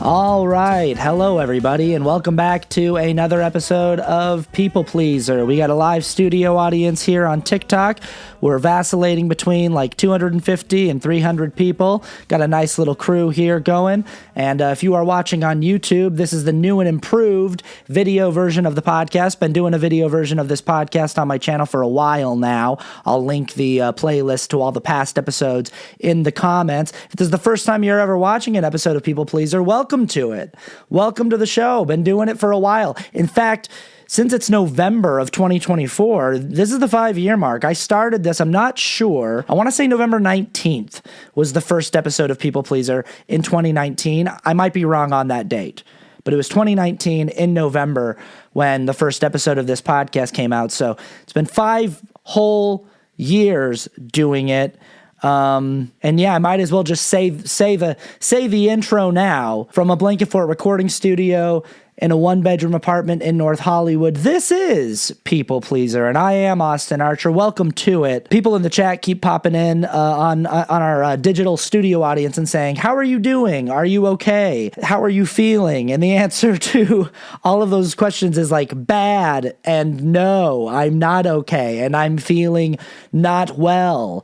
All right. Hello, everybody, and welcome back to another episode of People Pleaser. We got a live studio audience here on TikTok. We're vacillating between like 250 and 300 people. Got a nice little crew here going. And if you are watching on YouTube, this is the new and improved video version of the podcast. Been doing a video version of this podcast on my channel for a while now. I'll link the playlist to all the past episodes in the comments. If this is the first time you're ever watching an episode of People Pleaser, welcome to it. Welcome to the show. Been doing it for a while. In fact, since it's November of 2024, this is the 5-year mark. I started this, I'm not sure. I want to say November 19th was the first episode of People Pleaser in 2019. I might be wrong on that date, but it was 2019 in November when the first episode of this podcast came out. So it's been 5 whole years doing it. And yeah, I might as well just say the intro now. From a Blanket Fort recording studio in a 1-bedroom apartment in North Hollywood, this is People Pleaser, and I am Austin Archer. Welcome to it. People in the chat keep popping in on our digital studio audience and saying, how are you doing? Are you okay? How are you feeling? And the answer to all of those questions is like bad and no, I'm not okay, and I'm feeling not well.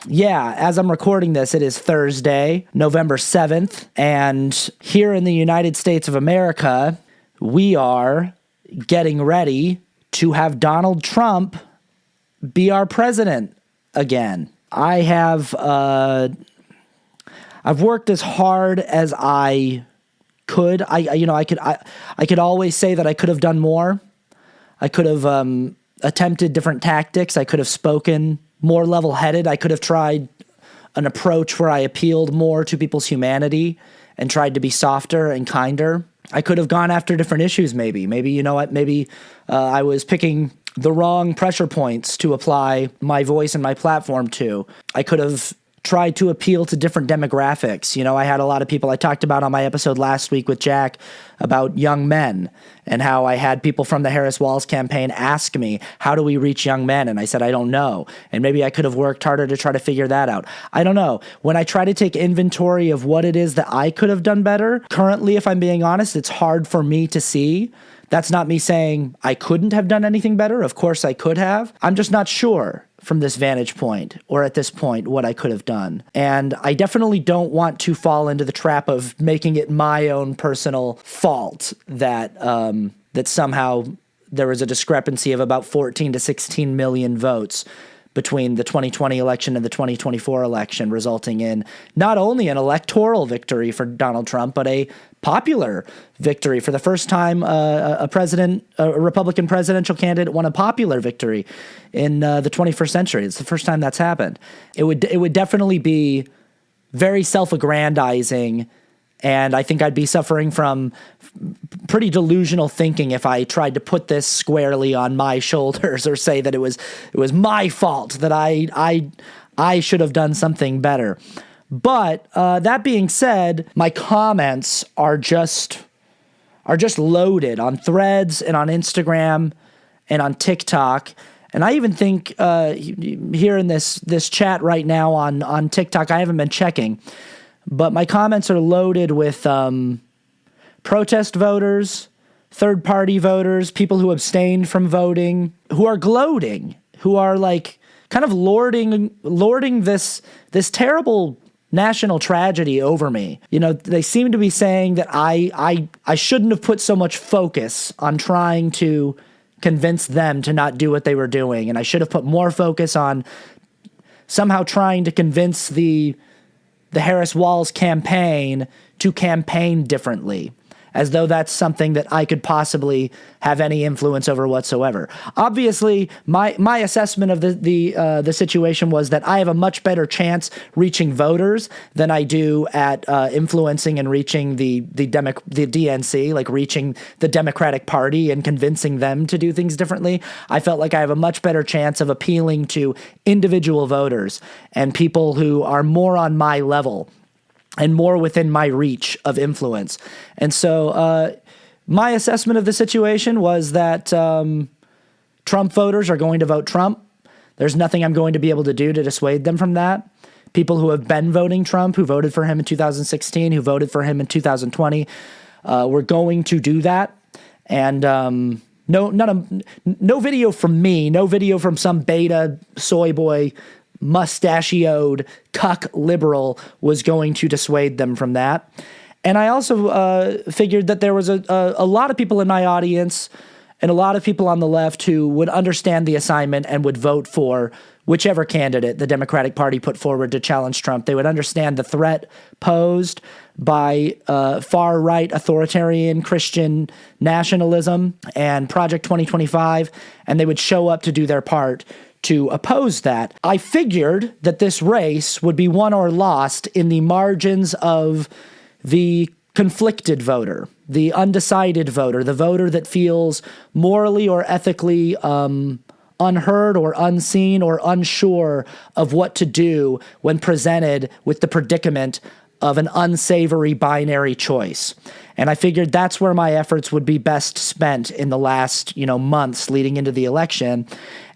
Yeah, as I'm recording this, it is Thursday, November 7th, and here in the United States of America, we are getting ready to have Donald Trump be our president again. I've worked as hard as I could. I could always say that I could have done more. I could have attempted different tactics. I could have spoken more level-headed. I could have tried an approach where I appealed more to people's humanity and tried to be softer and kinder. I could have gone after different issues maybe. Maybe, you know what, maybe I was picking the wrong pressure points to apply my voice and my platform to. I could have tried to appeal to different demographics. You know, I had a lot of people I talked about on my episode last week with Jack about young men and how I had people from the Harris Walls campaign ask me, how do we reach young men? And I said, I don't know. And maybe I could have worked harder to try to figure that out. I don't know. When I try to take inventory of what it is that I could have done better, currently, if I'm being honest, it's hard for me to see. That's not me saying I couldn't have done anything better. Of course I could have. I'm just not sure from this vantage point or at this point what I could have done. And I definitely don't want to fall into the trap of making it my own personal fault that that somehow there was a discrepancy of about 14 to 16 million votes between the 2020 election and the 2024 election, resulting in not only an electoral victory for Donald Trump, but a popular victory. For the first time, a Republican presidential candidate won a popular victory in the 21st century. It's the first time that's happened. It would definitely be very self-aggrandizing, and I think I'd be suffering from pretty delusional thinking if I tried to put this squarely on my shoulders or say that it was my fault, that I should have done something better. But that being said, my comments are just loaded on Threads and on Instagram and on TikTok. And I even think here in this chat right now on TikTok, I haven't been checking, but my comments are loaded with protest voters, third-party voters, people who abstained from voting, who are gloating, who are like kind of lording this terrible national tragedy over me. You know, they seem to be saying that I shouldn't have put so much focus on trying to convince them to not do what they were doing, and I should have put more focus on somehow trying to convince the Harris Walls campaign to campaign differently, as though that's something that I could possibly have any influence over whatsoever. Obviously, my assessment of the situation was that I have a much better chance reaching voters than I do at influencing and reaching the DNC, like reaching the Democratic Party and convincing them to do things differently. I felt like I have a much better chance of appealing to individual voters and people who are more on my level and more within my reach of influence. And so my assessment of the situation was that Trump voters are going to vote Trump. There's nothing I'm going to be able to do to dissuade them from that. people who have been voting Trump, who voted for him in 2016, who voted for him in 2020, we're going to do that. And no video from me, no video from some beta soy boy mustachioed cuck liberal was going to dissuade them from that. And I also figured that there was a lot of people in my audience and a lot of people on the left who would understand the assignment and would vote for whichever candidate the Democratic Party put forward to challenge Trump. They would understand the threat posed by far-right authoritarian Christian nationalism and Project 2025, and they would show up to do their part to oppose that. I figured that this race would be won or lost in the margins of the conflicted voter, the undecided voter, the voter that feels morally or ethically unheard or unseen or unsure of what to do when presented with the predicament of an unsavory binary choice. And I figured that's where my efforts would be best spent in the last, months leading into the election.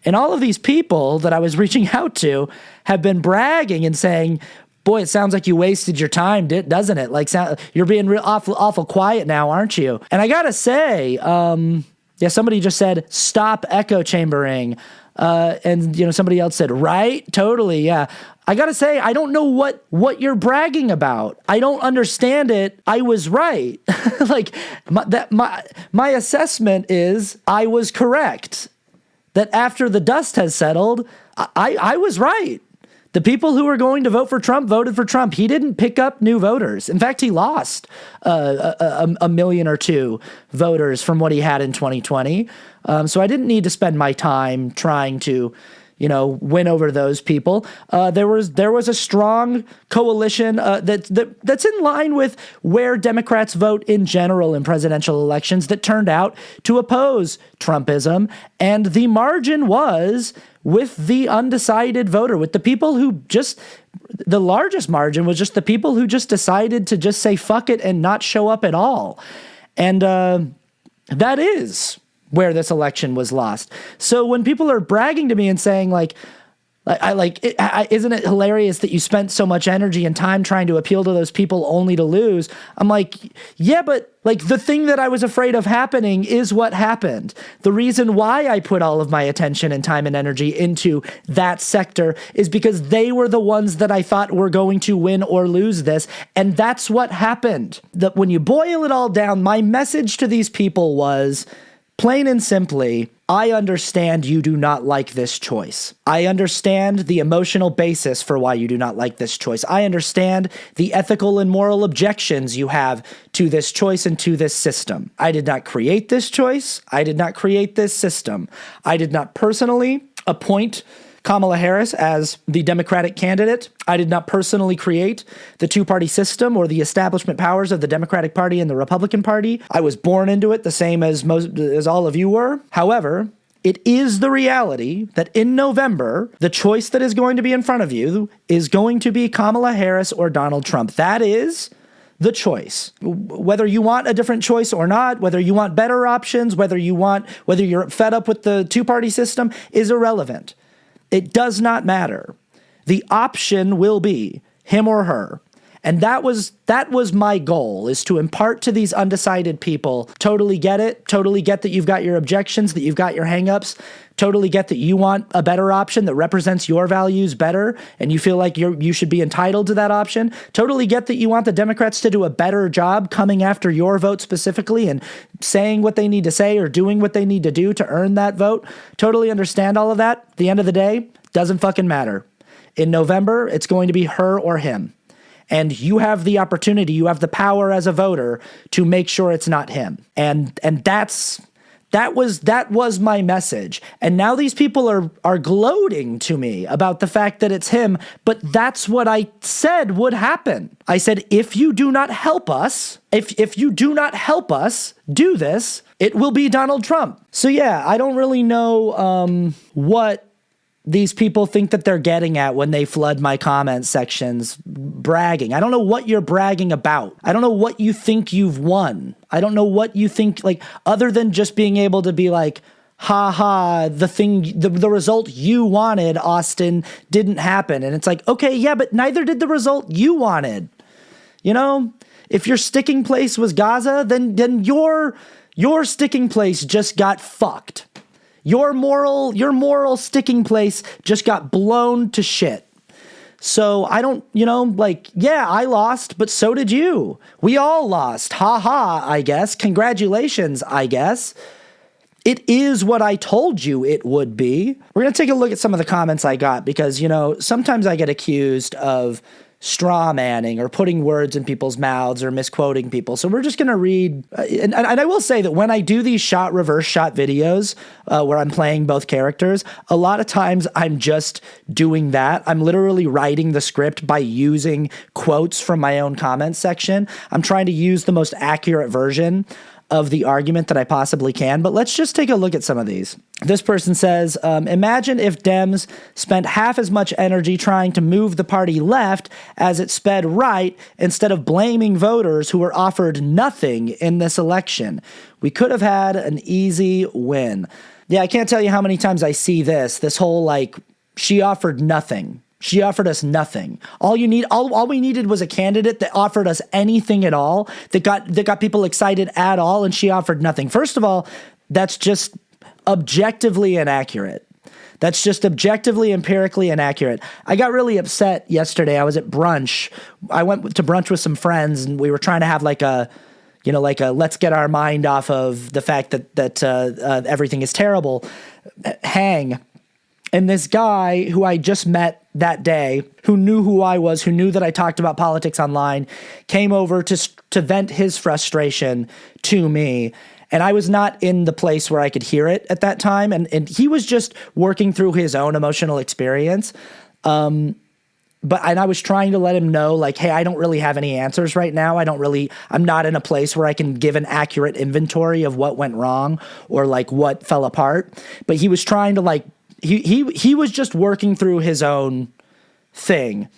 And all of these people that I was reaching out to have been bragging and saying, boy, it sounds like you wasted your time, doesn't it? Like, you're being real awful quiet now, aren't you? And I gotta say, somebody just said, stop echo chambering. And somebody else said, right? Totally, yeah. I gotta say, I don't know what you're bragging about. I don't understand it. I was right. Like, my assessment is I was correct. That after the dust has settled, I was right. The people who were going to vote for Trump voted for Trump. He didn't pick up new voters. In fact, he lost a million or two voters from what he had in 2020. So I didn't need to spend my time trying to, win over those people. There was a strong coalition that's in line with where Democrats vote in general in presidential elections that turned out to oppose Trumpism, and the margin was with the undecided voter, with the people who the largest margin was just the people who just decided to just say fuck it and not show up at all. And that is where this election was lost. So when people are bragging to me and saying isn't it hilarious that you spent so much energy and time trying to appeal to those people only to lose? I'm like, yeah, but the thing that I was afraid of happening is what happened. The reason why I put all of my attention and time and energy into that sector is because they were the ones that I thought were going to win or lose this. And that's what happened. That when you boil it all down, my message to these people was, plain and simply, I understand you do not like this choice. I understand the emotional basis for why you do not like this choice. I understand the ethical and moral objections you have to this choice and to this system. I did not create this choice. I did not create this system. I did not personally appoint Kamala Harris as the Democratic candidate. I did not personally create the two-party system or the establishment powers of the Democratic Party and the Republican Party. I was born into it the same as all of you were. However, it is the reality that in November, the choice that is going to be in front of you is going to be Kamala Harris or Donald Trump. That is the choice. Whether you want a different choice or not, whether you want better options, whether you're fed up with the two-party system is irrelevant. It does not matter. The option will be him or her. And that was my goal, is to impart to these undecided people, totally get it, totally get that you've got your objections, that you've got your hangups, totally get that you want a better option that represents your values better, and you feel like you should be entitled to that option, totally get that you want the Democrats to do a better job coming after your vote specifically and saying what they need to say or doing what they need to do to earn that vote, totally understand all of that. At the end of the day, doesn't fucking matter. In November, it's going to be her or him. And you have the opportunity, you have the power as a voter to make sure it's not him. And that was my message. And now these people are gloating to me about the fact that it's him, but that's what I said would happen. I said, if you do not help us, if you do not help us do this, it will be Donald Trump. So yeah, I don't really know what these people think that they're getting at when they flood my comment sections bragging. I don't know what you're bragging about. I don't know what you think you've won. I don't know what you think, other than just being able to be like, ha ha, the result you wanted, Austin, didn't happen. And it's like, okay, yeah, but neither did the result you wanted. You know, if your sticking place was Gaza, then your sticking place just got fucked. Your moral sticking place just got blown to shit. So I don't, yeah, I lost, but so did you. We all lost. Ha ha, I guess. Congratulations, I guess. It is what I told you it would be. We're going to take a look at some of the comments I got because, sometimes I get accused of straw manning or putting words in people's mouths or misquoting people. So we're just going to read. And I will say that when I do these reverse shot videos where I'm playing both characters, a lot of times I'm just doing that. I'm literally writing the script by using quotes from my own comment section. I'm trying to use the most accurate version of the argument that I possibly can, but let's just take a look at some of these. This person says, imagine if Dems spent half as much energy trying to move the party left as it sped right instead of blaming voters who were offered nothing in this election. We could have had an easy win. Yeah, I can't tell you how many times I see this whole she offered nothing. She offered us nothing. All we needed was a candidate that offered us anything at all, that got people excited at all, and she offered nothing. First of all, that's just objectively inaccurate. That's just objectively, empirically inaccurate. I got really upset yesterday. I was at brunch. I went to brunch with some friends, and we were trying to have a let's get our mind off of the fact that everything is terrible hang. And this guy who I just met that day, who knew who I was, who knew that I talked about politics online, came over to vent his frustration to me. And I was not in the place where I could hear it at that time. And he was just working through his own emotional experience. And I was trying to let him know, hey, I don't really have any answers right now. I'm not in a place where I can give an accurate inventory of what went wrong or what fell apart. But he was trying to he was just working through his own thing.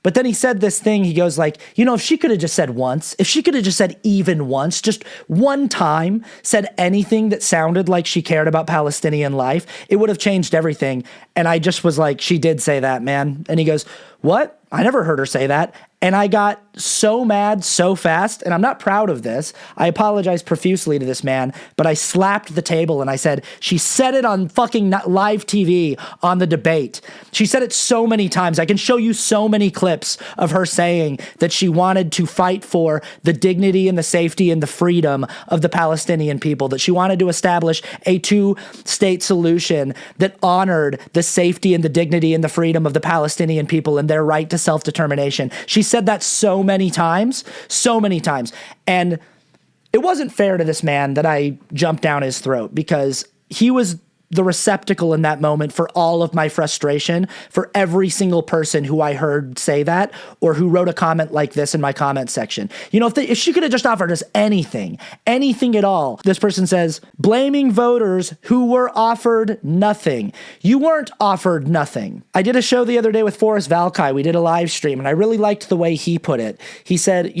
But then he said this thing, he goes if she could have just said once, if she could have just said even once, just one time, said anything that sounded like she cared about Palestinian life, it would have changed everything. And I just was like, she did say that, man. And he goes, what? I never heard her say that. And I got so mad so fast, and I'm not proud of this. I apologize profusely to this man, but I slapped the table and I said, she said it on fucking live TV on the debate. She said it so many times. I can show you so many clips of her saying that she wanted to fight for the dignity and the safety and the freedom of the Palestinian people, that she wanted to establish a two-state solution that honored the safety and the dignity and the freedom of the Palestinian people and their right to self-determination. She said that so many times. And it wasn't fair to this man that I jumped down his throat because he was the receptacle in that moment for all of my frustration for every single person who I heard say that or who wrote a comment like this in my comment section. If she could have just offered us anything at all. This person says, blaming voters who were offered nothing. You weren't offered nothing. I did a show the other day with Forrest Valkai. We did a live stream, and I really liked the way he put it. He said,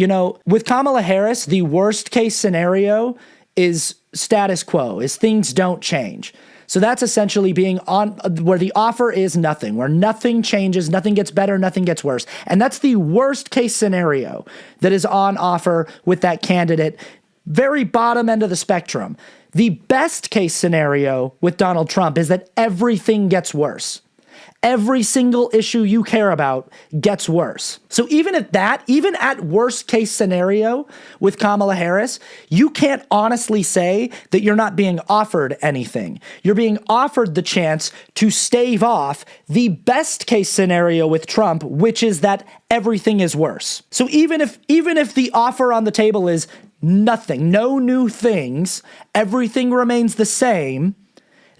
with Kamala Harris, the worst case scenario is status quo, is things don't change. So that's essentially being on where the offer is nothing, where nothing changes, nothing gets better, nothing gets worse. And that's the worst case scenario that is on offer with that candidate, very bottom end of the spectrum. The best case scenario with Donald Trump is that everything gets worse. Every single issue you care about gets worse. So even at worst case scenario with Kamala Harris, you can't honestly say that you're not being offered anything. You're being offered the chance to stave off the best case scenario with Trump, which is that everything is worse. So even if the offer on the table is nothing, no new things, everything remains the same,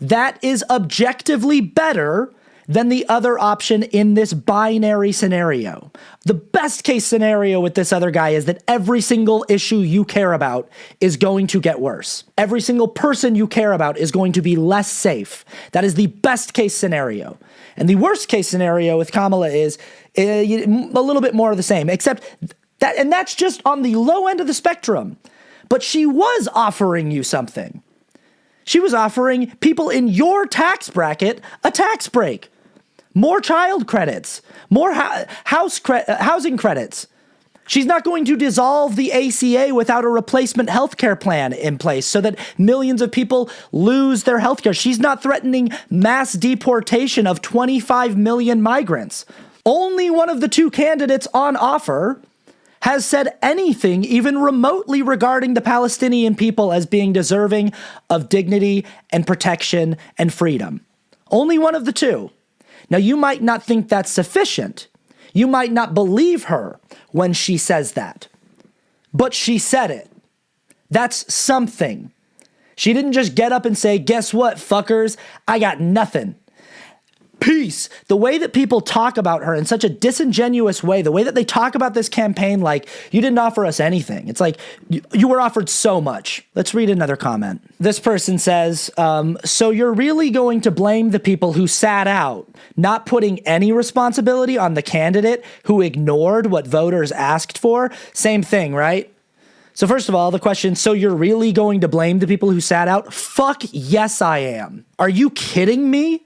that is objectively better than the other option in this binary scenario. The best case scenario with this other guy is that every single issue you care about is going to get worse. Every single person you care about is going to be less safe. That is the best case scenario. And the worst case scenario with Kamala is a little bit more of the same, except that, and that's just on the low end of the spectrum. But she was offering you something. She was offering people in your tax bracket a tax break, more child credits, more housing credits. She's not going to dissolve the ACA without a replacement healthcare plan in place so that millions of people lose their healthcare. She's not threatening mass deportation of 25 million migrants. Only one of the two candidates on offer has said anything even remotely regarding the Palestinian people as being deserving of dignity and protection and freedom. Only one of the two. Now, you might not think that's sufficient. You might not believe her when she says that. But she said it. That's something. She didn't just get up and say, guess what, fuckers? I got nothing. Peace. The way that people talk about her in such a disingenuous way, the way that they talk about this campaign like, you didn't offer us anything. It's like, you were offered so much. Let's read another comment. This person says, so you're really going to blame the people who sat out, not putting any responsibility on the candidate who ignored what voters asked for? Same thing, right? So first of all, the question, so you're really going to blame the people who sat out? Fuck yes, I am. Are you kidding me?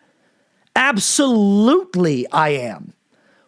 Absolutely, I am.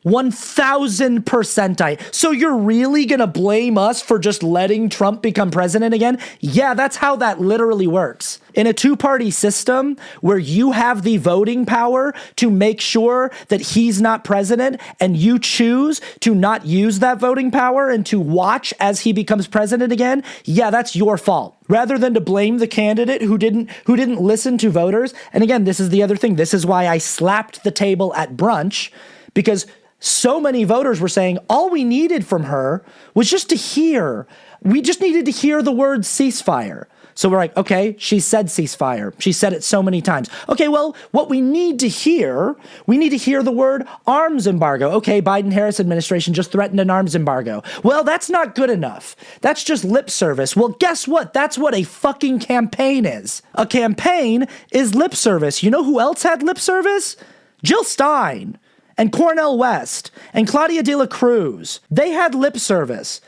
1000% So you're really gonna blame us for just letting Trump become president again? Yeah, that's how that literally works. In a two-party system where you have the voting power to make sure that he's not president and you choose to not use that voting power and to watch as he becomes president again, yeah, that's your fault. Rather than to blame the candidate who didn't listen to voters. And again, this is the other thing. This is why I slapped the table at brunch, because so many voters were saying all we needed from her was just to hear. We just needed to hear the word ceasefire. So we're like, okay, she said ceasefire. She said it so many times. Okay, well, what we need to hear the word arms embargo. Okay, Biden-Harris administration just threatened an arms embargo. Well, that's not good enough. That's just lip service. Well, guess what? That's what a fucking campaign is. A campaign is lip service. You know who else had lip service? Jill Stein and Cornel West and Claudia de la Cruz. They had lip service.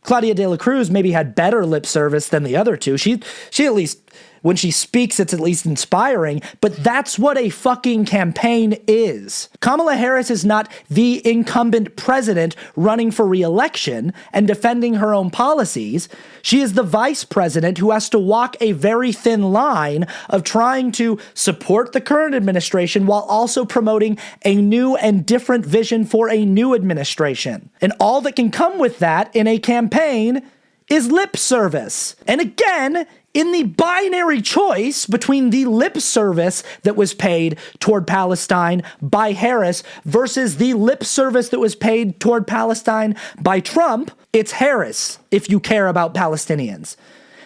Claudia de la Cruz maybe had better lip service than the other two. She at least, when she speaks, it's at least inspiring, but that's what a fucking campaign is. Kamala Harris is not the incumbent president running for re-election and defending her own policies. She is the vice president who has to walk a very thin line of trying to support the current administration while also promoting a new and different vision for a new administration. And all that can come with that in a campaign is lip service. And again, in the binary choice between the lip service that was paid toward Palestine by Harris versus the lip service that was paid toward Palestine by Trump, it's Harris if you care about Palestinians.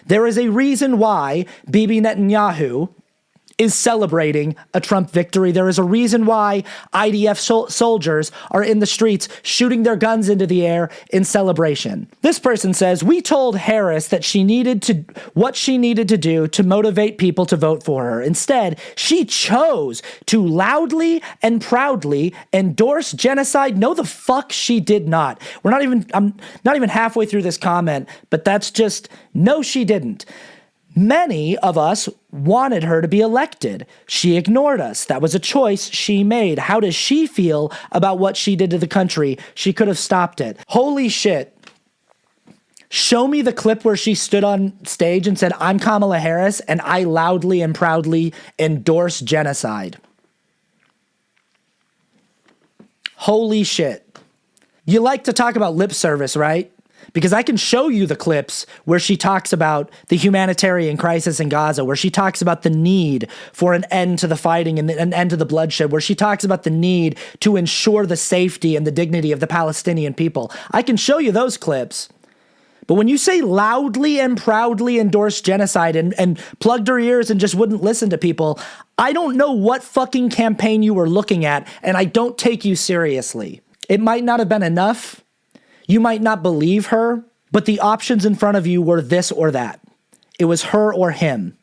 There is a reason why Bibi Netanyahu is celebrating a Trump victory. There is a reason why IDF soldiers are in the streets shooting their guns into the air in celebration. This person says, we told Harris that what she needed to do to motivate people to vote for her. Instead, she chose to loudly and proudly endorse genocide. No, the fuck she did not. I'm not even halfway through this comment, but that's just, no, she didn't. Many of us wanted her to be elected. She ignored us. That was a choice she made. How does she feel about what she did to the country? She could have stopped it. Holy shit. Show me the clip where she stood on stage and said, I'm Kamala Harris, and I loudly and proudly endorse genocide. Holy shit. You like to talk about lip service, right? Because I can show you the clips where she talks about the humanitarian crisis in Gaza, where she talks about the need for an end to the fighting and an end to the bloodshed, where she talks about the need to ensure the safety and the dignity of the Palestinian people. I can show you those clips. But when you say loudly and proudly endorse genocide and plugged her ears and just wouldn't listen to people, I don't know what fucking campaign you were looking at, and I don't take you seriously. It might not have been enough. You might not believe her, but the options in front of you were this or that. It was her or him.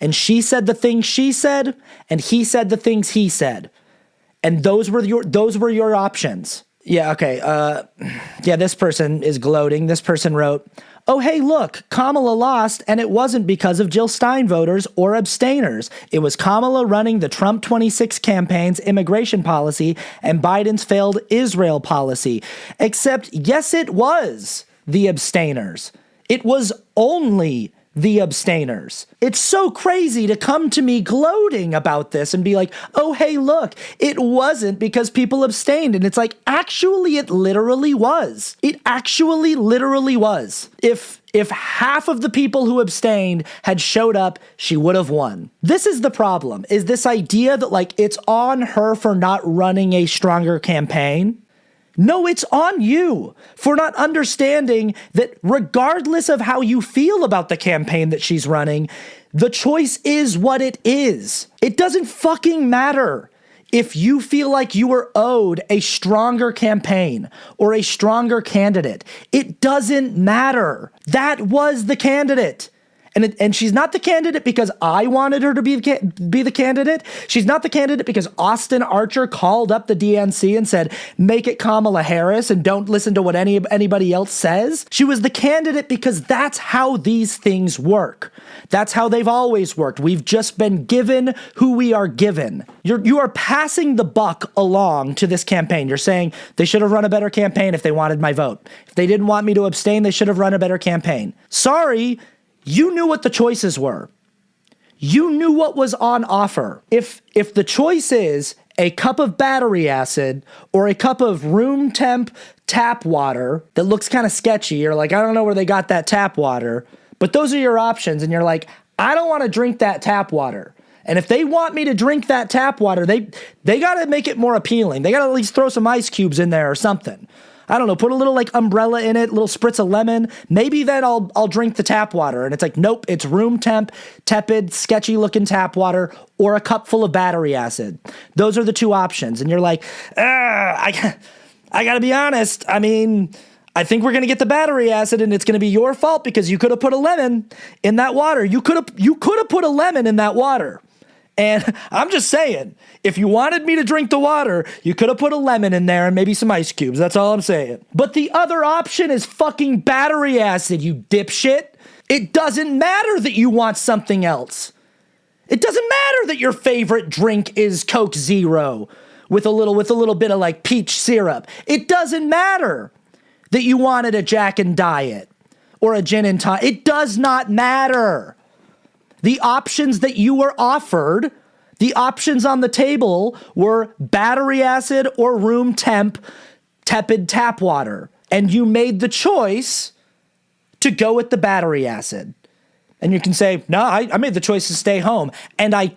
And she said the things she said, and he said the things he said. And those were your options. Yeah, okay. Yeah, this person is gloating. This person wrote, oh, hey, look, Kamala lost, and it wasn't because of Jill Stein voters or abstainers. It was Kamala running the Trump 26 campaign's immigration policy and Biden's failed Israel policy. Except, yes, it was the abstainers. It was only the abstainers. It's so crazy to come to me gloating about this and be like, oh, hey, look, it wasn't because people abstained. And it's like, actually, it literally was. It actually literally was. If half of the people who abstained had showed up, she would have won. This is the problem, is this idea that like it's on her for not running a stronger campaign. No, it's on you for not understanding that regardless of how you feel about the campaign that she's running, the choice is what it is. It doesn't fucking matter if you feel like you were owed a stronger campaign or a stronger candidate. It doesn't matter. That was the candidate. And she's not the candidate because I wanted her to be the candidate. She's not the candidate because Austin Archer called up the DNC and said, make it Kamala Harris and don't listen to what anybody else says. She was the candidate because that's how these things work. That's how they've always worked. We've just been given who we are given. You are passing the buck along to this campaign. You're saying they should have run a better campaign if they wanted my vote. If they didn't want me to abstain, they should have run a better campaign. Sorry. You knew what the choices were. You knew what was on offer. If the choice is a cup of battery acid or a cup of room temp tap water that looks kind of sketchy, you're like, I don't know where they got that tap water, but those are your options. And you're like, I don't want to drink that tap water. And if they want me to drink that tap water, they got to make it more appealing. They got to at least throw some ice cubes in there or something. I don't know, put a little like umbrella in it, little spritz of lemon. Maybe then I'll drink the tap water. And it's like, nope, it's room temp, tepid, sketchy looking tap water or a cup full of battery acid. Those are the two options. And you're like, I got to be honest. I mean, I think we're going to get the battery acid and it's going to be your fault because you could have put a lemon in that water. You could have put a lemon in that water. And I'm just saying, if you wanted me to drink the water, you could have put a lemon in there and maybe some ice cubes. That's all I'm saying. But the other option is fucking battery acid, you dipshit. It doesn't matter that you want something else. It doesn't matter that your favorite drink is Coke Zero with a little bit of like peach syrup. It doesn't matter that you wanted a Jack and Diet or a gin and tonic. It does not matter. The options that you were offered, the options on the table were battery acid or room temp, tepid tap water. And you made the choice to go with the battery acid. And you can say, no, I made the choice to stay home. And we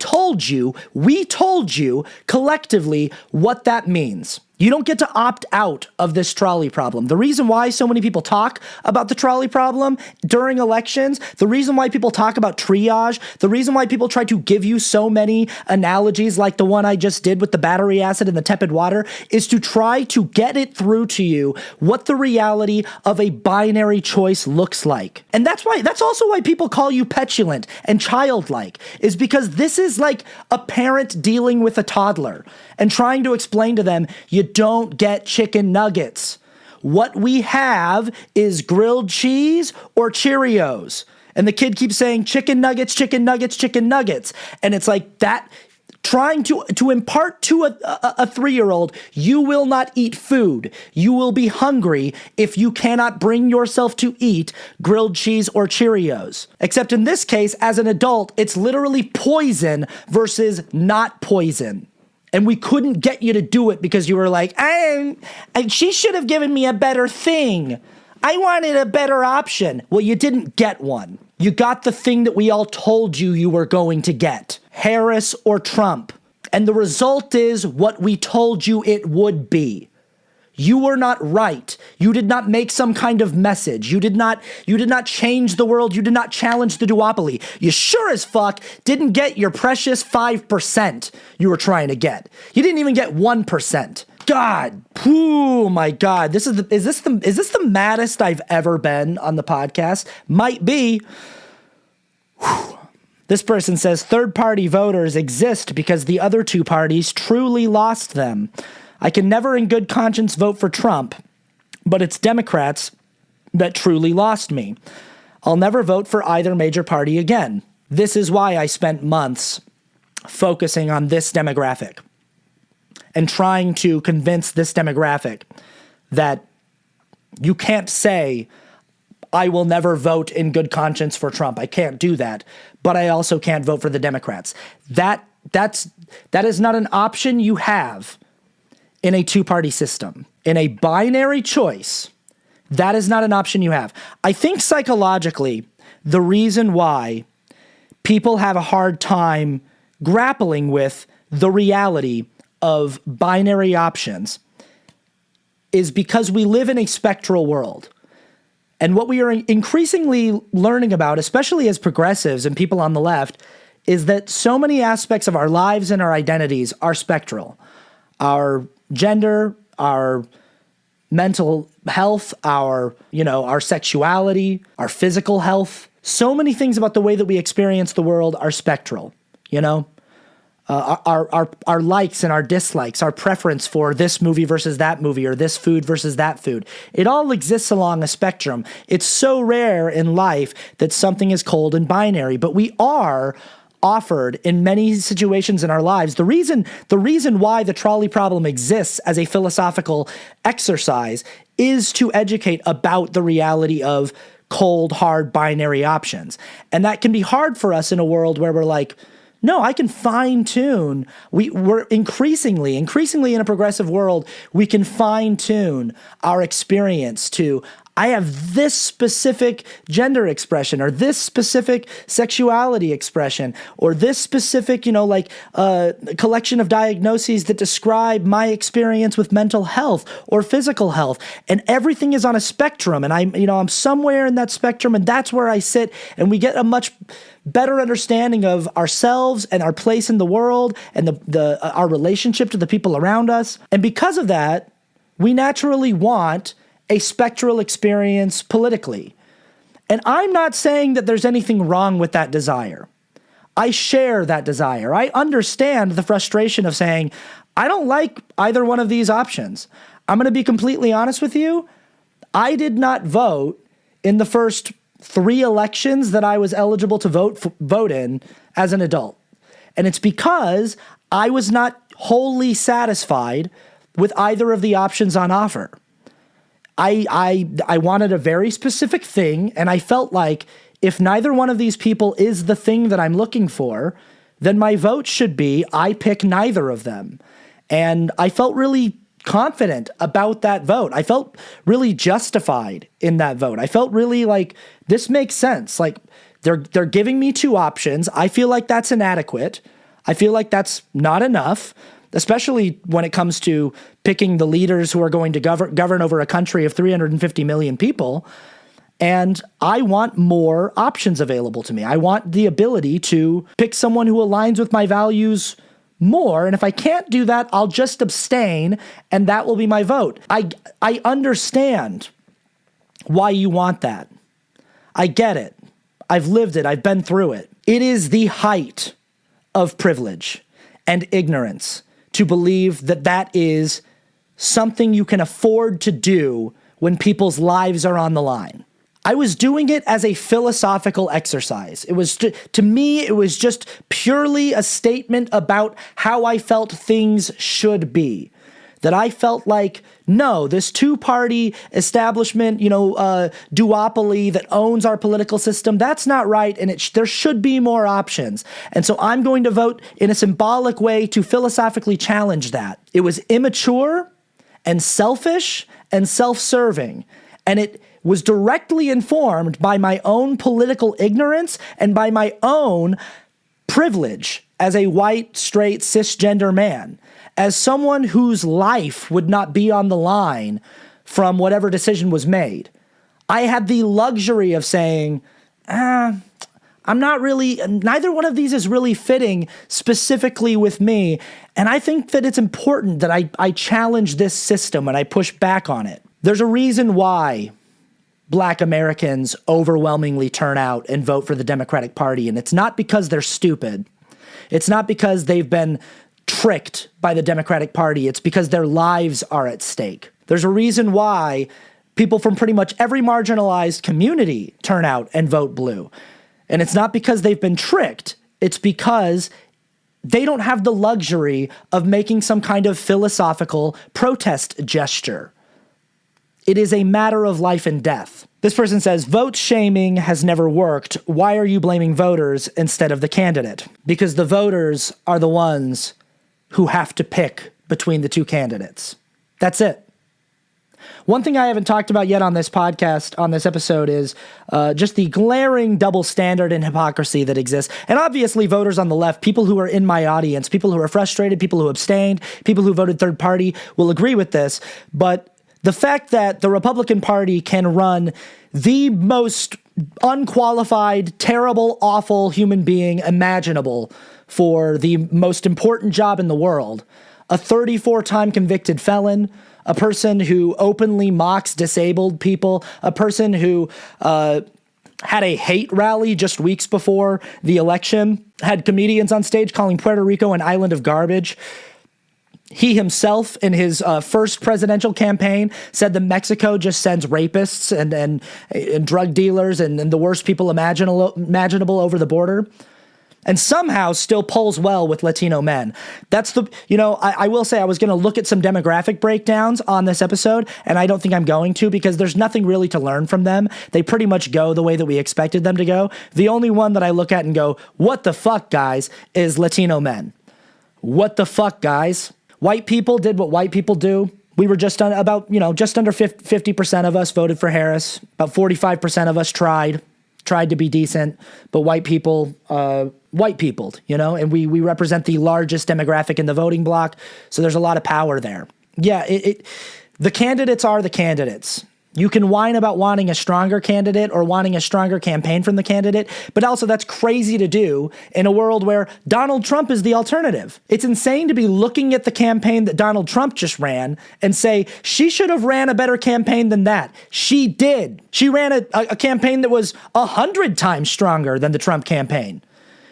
told you collectively what that means. You don't get to opt out of this trolley problem. The reason why so many people talk about the trolley problem during elections, the reason why people talk about triage, the reason why people try to give you so many analogies like the one I just did with the battery acid and the tepid water is to try to get it through to you what the reality of a binary choice looks like. And that's also why people call you petulant and childlike, is because this is like a parent dealing with a toddler and trying to explain to them, you don't get chicken nuggets. What we have is grilled cheese or Cheerios. And the kid keeps saying chicken nuggets, chicken nuggets, chicken nuggets. And it's like that, trying to impart to a 3-year-old, you will not eat food. You will be hungry if you cannot bring yourself to eat grilled cheese or Cheerios. Except in this case, as an adult, it's literally poison versus not poison. And we couldn't get you to do it because you were like, she should have given me a better thing. I wanted a better option. Well, you didn't get one. You got the thing that we all told you were going to get. Harris or Trump. And the result is what we told you it would be. You were not right. You did not make some kind of message. You did not change the world. You did not challenge the duopoly. You sure as fuck didn't get your precious 5% you were trying to get. You didn't even get 1%. God, oh my God. Is this the maddest I've ever been on the podcast? Might be. Whew. This person says third-party voters exist because the other two parties truly lost them. I can never in good conscience vote for Trump, but it's Democrats that truly lost me. I'll never vote for either major party again. This is why I spent months focusing on this demographic and trying to convince this demographic that you can't say, I will never vote in good conscience for Trump. I can't do that, but I also can't vote for the Democrats. That is not an option you have in a two-party system. In a binary choice, that is not an option you have. I think psychologically, the reason why people have a hard time grappling with the reality of binary options is because we live in a spectral world. And what we are increasingly learning about, especially as progressives and people on the left, is that so many aspects of our lives and our identities are spectral. Our gender, our mental health, our sexuality, our physical health. So many things about the way that we experience the world are spectral, our likes and our dislikes, our preference for this movie versus that movie, or this food versus that food. It all exists along a spectrum. It's so rare in life that something is cold and binary, but we are offered in many situations in our lives. The reason why the trolley problem exists as a philosophical exercise is to educate about the reality of cold, hard, binary options. And that can be hard for us in a world where we're like, no, I can fine tune. We're increasingly in a progressive world, we can fine tune our experience to, I have this specific gender expression, or this specific sexuality expression, or this specific, collection of diagnoses that describe my experience with mental health or physical health. And everything is on a spectrum. And I'm somewhere in that spectrum, and that's where I sit. And we get a much better understanding of ourselves and our place in the world and our relationship to the people around us. And because of that, we naturally want a spectral experience politically. And I'm not saying that there's anything wrong with that desire. I share that desire. I understand the frustration of saying, I don't like either one of these options. I'm going to be completely honest with you. I did not vote in the first 3 elections that I was eligible to vote in as an adult. And it's because I was not wholly satisfied with either of the options on offer. I wanted a very specific thing, and I felt like if neither one of these people is the thing that I'm looking for, then my vote should be I pick neither of them. And I felt really confident about that vote. I felt really justified in that vote. I felt really like this makes sense. Like they're giving me 2 options. I feel like that's inadequate. I feel like that's not enough, especially when it comes to picking the leaders who are going to govern over a country of 350 million people. And I want more options available to me. I want the ability to pick someone who aligns with my values more. And if I can't do that, I'll just abstain, and that will be my vote. I understand why you want that. I get it. I've lived it. I've been through it. It is the height of privilege and ignorance to believe that that is something you can afford to do when people's lives are on the line. I was doing it as a philosophical exercise. It was, to me, it was just purely a statement about how I felt things should be. That I felt like, no, this 2-party establishment, duopoly that owns our political system, that's not right, and there should be more options. And so I'm going to vote in a symbolic way to philosophically challenge that. It was immature and selfish and self-serving, and it was directly informed by my own political ignorance and by my own privilege as a white, straight, cisgender man. As someone whose life would not be on the line from whatever decision was made, I had the luxury of saying, neither one of these is really fitting specifically with me. And I think that it's important that I challenge this system and I push back on it. There's a reason why Black Americans overwhelmingly turn out and vote for the Democratic Party. And it's not because they're stupid. It's not because they've been tricked by the Democratic Party. It's because their lives are at stake. There's a reason why People from pretty much every marginalized community turn out and vote blue. And it's not because they've been tricked. It's because they don't have the luxury of making some kind of philosophical protest gesture. It is a matter of life and death. This person says, vote shaming has never worked. Why are you blaming voters instead of the candidate? Because the voters are the ones who have to pick between the two candidates. That's it. One thing I haven't talked about yet on this podcast, on this episode, is just the glaring double standard and hypocrisy that exists. And obviously voters on the left, people who are in my audience, people who are frustrated, people who abstained, people who voted third party will agree with this. But the fact that the Republican Party can run the most unqualified, terrible, awful human being imaginable for the most important job in the world, a 34-time convicted felon, a person who openly mocks disabled people, a person who had a hate rally just weeks before the election, had comedians on stage calling Puerto Rico an island of garbage. He himself, in his first presidential campaign, said that Mexico just sends rapists and drug dealers and the worst people imaginable over the border, and somehow still polls well with Latino men. That's the, I will say I was going to look at some demographic breakdowns on this episode, and I don't think I'm going to, because there's nothing really to learn from them. They pretty much go the way that we expected them to go. The only one that I look at and go, what the fuck, guys, is Latino men. What the fuck, guys? White people did what white people do. We were just under 50% of us voted for Harris. About 45% of us tried to be decent, but white people, and we represent the largest demographic in the voting bloc. So there's a lot of power there. Yeah. The candidates are the candidates. You can whine about wanting a stronger candidate or wanting a stronger campaign from the candidate, but also that's crazy to do in a world where Donald Trump is the alternative. It's insane to be looking at the campaign that Donald Trump just ran and say, she should have ran a better campaign than that. She did. She ran a campaign that was 100 times stronger than the Trump campaign.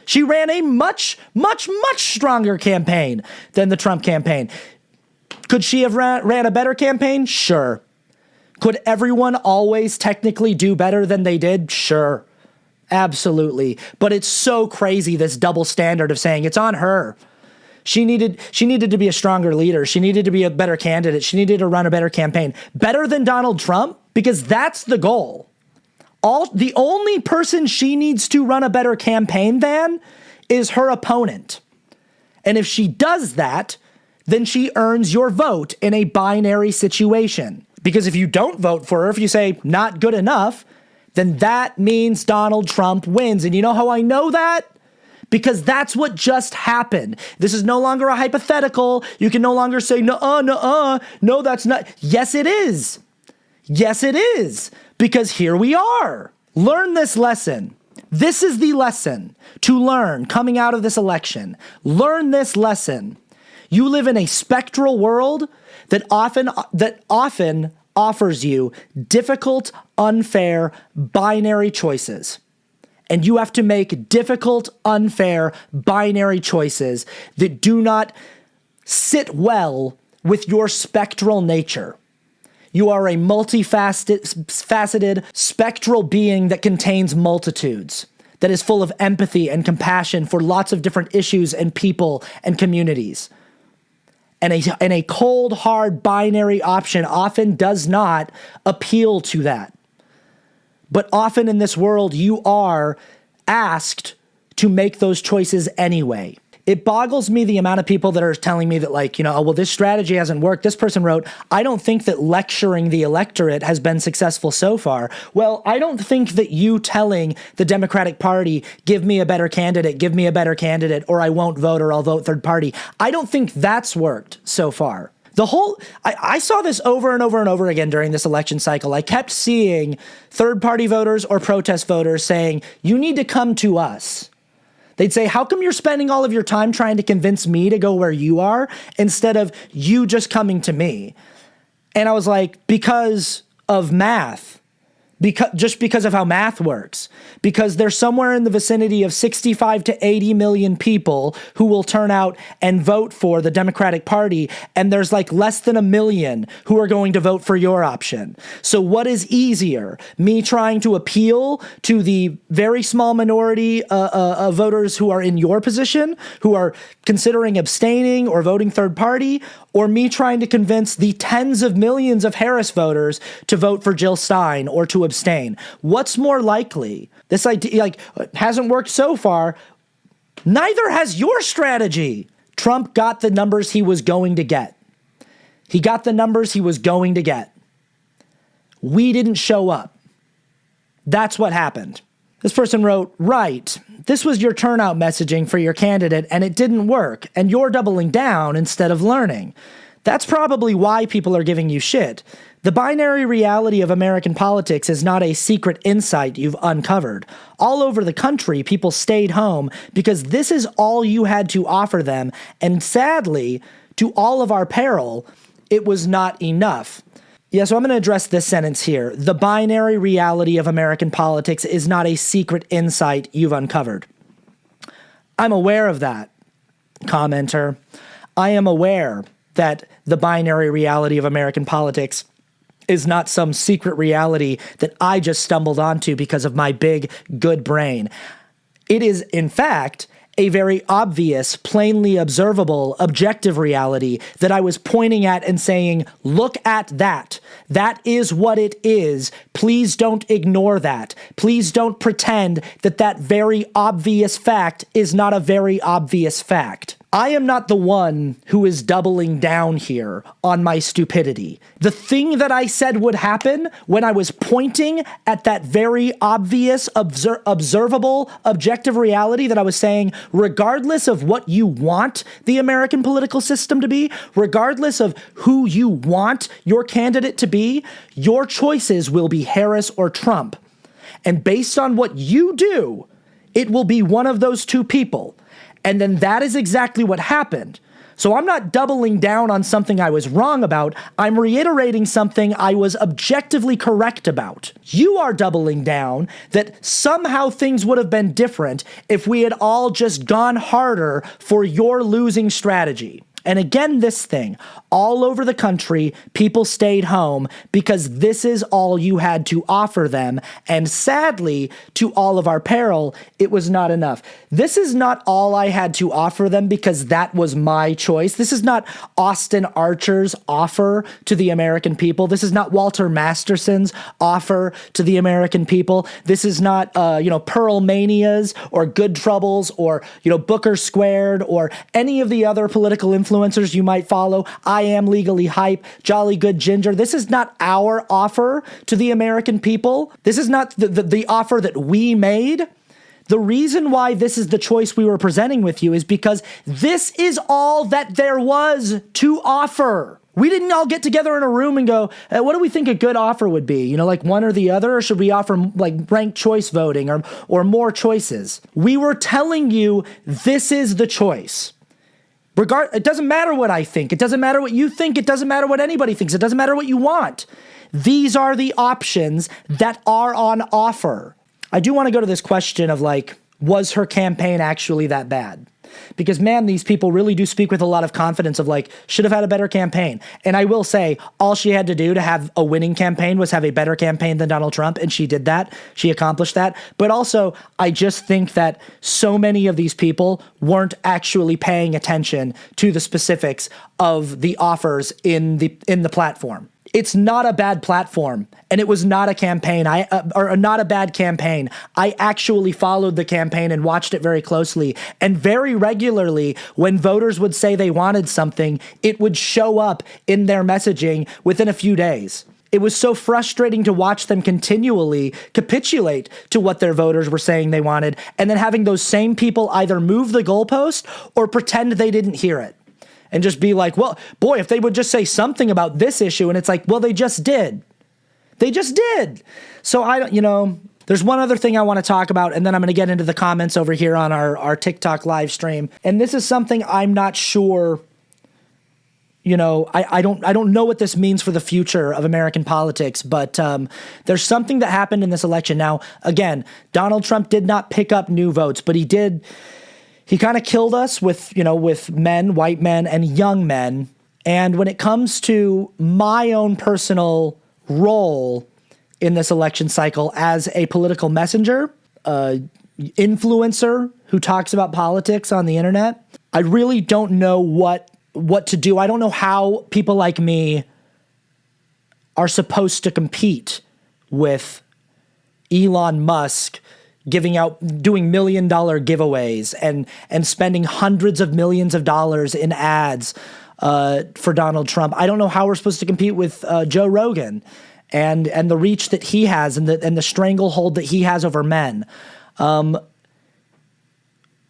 She ran a much, much, much stronger campaign than the Trump campaign. Could she have ran a better campaign? Sure. Could everyone always technically do better than they did? Sure. Absolutely. But it's so crazy, this double standard of saying it's on her. She needed to be a stronger leader. She needed to be a better candidate. She needed to run a better campaign. Better than Donald Trump? Because that's the goal. The only person she needs to run a better campaign than is her opponent. And if she does that, then she earns your vote in a binary situation. Because if you don't vote for her, if you say not good enough, then that means Donald Trump wins. And you know how I know that? Because that's what just happened. This is no longer a hypothetical. You can no longer say, no, that's not. Yes, it is. Yes, it is. Because here we are. Learn this lesson. This is the lesson to learn coming out of this election. Learn this lesson. You live in a spectral world that often offers you difficult, unfair, binary choices. And you have to make difficult, unfair, binary choices that do not sit well with your spectral nature. You are a multifaceted, spectral being that contains multitudes, that is full of empathy and compassion for lots of different issues and people and communities. And a cold, hard binary option often does not appeal to that. But often in this world, you are asked to make those choices anyway. It boggles me the amount of people that are telling me that this strategy hasn't worked. This person wrote, I don't think that lecturing the electorate has been successful so far. Well, I don't think that you telling the Democratic Party, give me a better candidate, or I won't vote or I'll vote third party. I don't think that's worked so far. I saw this over and over and over again during this election cycle. I kept seeing third party voters or protest voters saying, you need to come to us. They'd say, how come you're spending all of your time trying to convince me to go where you are instead of you just coming to me? And I was like, because of math. because of how math works, because there's somewhere in the vicinity of 65 to 80 million people who will turn out and vote for the Democratic Party, and there's like less than 1 million who are going to vote for your option. So what is easier, me trying to appeal to the very small minority of voters who are in your position, who are considering abstaining or voting third party, or me trying to convince the tens of millions of Harris voters to vote for Jill Stein or to abstain? What's more likely? This idea hasn't worked so far. Neither has your strategy. Trump got the numbers he was going to get. He got the numbers he was going to get. We didn't show up. That's what happened. This person wrote, right, this was your turnout messaging for your candidate and it didn't work, and you're doubling down instead of learning. That's probably why people are giving you shit. The binary reality of American politics is not a secret insight you've uncovered. All over the country, people stayed home because this is all you had to offer them, and sadly, to all of our peril, it was not enough. Yeah, so I'm going to address this sentence here. The binary reality of American politics is not a secret insight you've uncovered. I'm aware of that, commenter. I am aware that the binary reality of American politics is not some secret reality that I just stumbled onto because of my big, good brain. It is, in fact, a very obvious, plainly observable, objective reality that I was pointing at and saying, look at that. That is what it is. Please don't ignore that. Please don't pretend that that very obvious fact is not a very obvious fact. I am not the one who is doubling down here on my stupidity. The thing that I said would happen when I was pointing at that very obvious, observable, objective reality that I was saying, regardless of what you want the American political system to be, regardless of who you want your candidate to be, your choices will be Harris or Trump. And based on what you do, it will be one of those two people. And then that is exactly what happened. So I'm not doubling down on something I was wrong about. I'm reiterating something I was objectively correct about. You are doubling down that somehow things would have been different if we had all just gone harder for your losing strategy. And again, this thing, all over the country, people stayed home because this is all you had to offer them. And sadly, to all of our peril, it was not enough. This is not all I had to offer them because that was my choice. This is not Austin Archer's offer to the American people. This is not Walter Masterson's offer to the American people. This is not, Pearl Mania's or Good Troubles or, Booker Squared or any of the other political influencers you might follow. I Am Legally Hype, Jolly Good Ginger. This is not our offer to the American people. This is not the offer that we made. The reason why this is the choice we were presenting with you is because this is all that there was to offer. We didn't all get together in a room and go, what do we think a good offer would be? Like one or the other, or should we offer like ranked choice voting or more choices? We were telling you this is the choice. It doesn't matter what I think. It doesn't matter what you think. It doesn't matter what anybody thinks. It doesn't matter what you want. These are the options that are on offer. I do want to go to this question of was her campaign actually that bad? Because, man, these people really do speak with a lot of confidence of should have had a better campaign. And I will say, all she had to do to have a winning campaign was have a better campaign than Donald Trump. And she did that. She accomplished that. But also, I just think that so many of these people weren't actually paying attention to the specifics of the offers in the platform. It's not a bad platform, and it was not a campaign, or not a bad campaign. I actually followed the campaign and watched it very closely, and very regularly, when voters would say they wanted something, it would show up in their messaging within a few days. It was so frustrating to watch them continually capitulate to what their voters were saying they wanted, and then having those same people either move the goalpost or pretend they didn't hear it. And just be like, well, boy, if they would just say something about this issue. And it's like, well, they just did. They just did. So there's one other thing I want to talk about, and then I'm going to get into the comments over here on our TikTok live stream. And this is something I'm not sure, I don't know what this means for the future of American politics, but there's something that happened in this election. Now, again, Donald Trump did not pick up new votes, but he kind of killed us with men, white men, and young men. And when it comes to my own personal role in this election cycle as a political messenger, influencer who talks about politics on the internet, I really don't know what to do. I don't know how people like me are supposed to compete with Elon Musk doing $1 million giveaways and spending hundreds of millions of dollars in ads for Donald Trump. I don't know how we're supposed to compete with Joe Rogan and the reach that he has and the stranglehold that he has over men.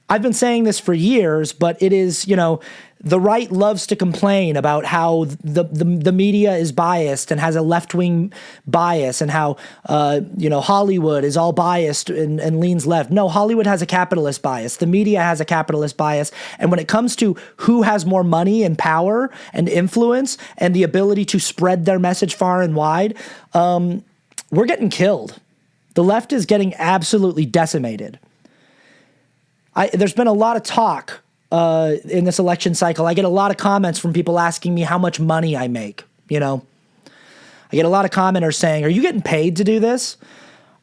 I've been saying this for years, but it is, the right loves to complain about how the media is biased and has a left-wing bias and how, Hollywood is all biased and leans left. No, Hollywood has a capitalist bias. The media has a capitalist bias. And when it comes to who has more money and power and influence and the ability to spread their message far and wide, we're getting killed. The left is getting absolutely decimated. There's been a lot of talk in this election cycle. I get a lot of comments from people asking me how much money I make. I get a lot of commenters saying, "Are you getting paid to do this?"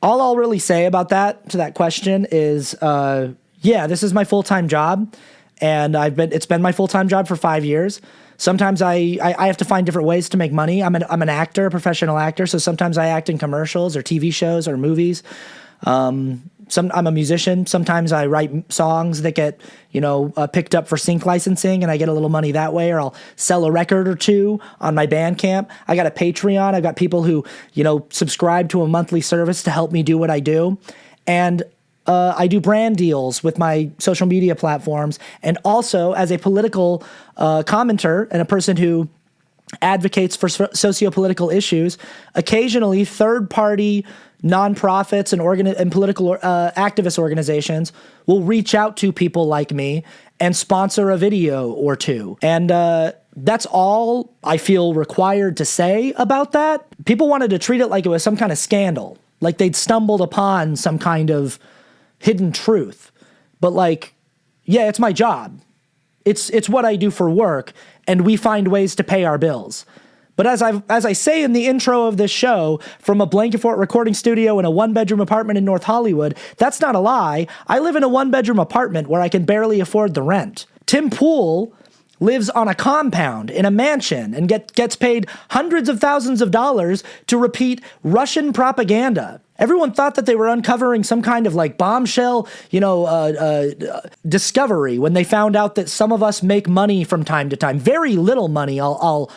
All I'll really say about that question is, yeah, this is my full-time job, and it's been my full-time job for 5 years. Sometimes I have to find different ways to make money. I'm an actor, a professional actor, so sometimes I act in commercials or TV shows or movies. I'm a musician. Sometimes I write songs that get, picked up for sync licensing, and I get a little money that way, or I'll sell a record or two on my Bandcamp. I got a Patreon. I've got people who, subscribe to a monthly service to help me do what I do. And I do brand deals with my social media platforms. And also, as a political commenter and a person who advocates for socio-political issues, occasionally third-party nonprofits and political activist organizations will reach out to people like me and sponsor a video or two. And that's all I feel required to say about that. People wanted to treat it like it was some kind of scandal, like they'd stumbled upon some kind of hidden truth. But yeah, it's my job. It's what I do for work, and we find ways to pay our bills. But as I say in the intro of this show, from a blanket fort recording studio in a one-bedroom apartment in North Hollywood, that's not a lie. I live in a one-bedroom apartment where I can barely afford the rent. Tim Pool lives on a compound in a mansion and gets paid hundreds of thousands of dollars to repeat Russian propaganda. Everyone thought that they were uncovering some kind of bombshell, discovery when they found out that some of us make money from time to time. Very little money, I'll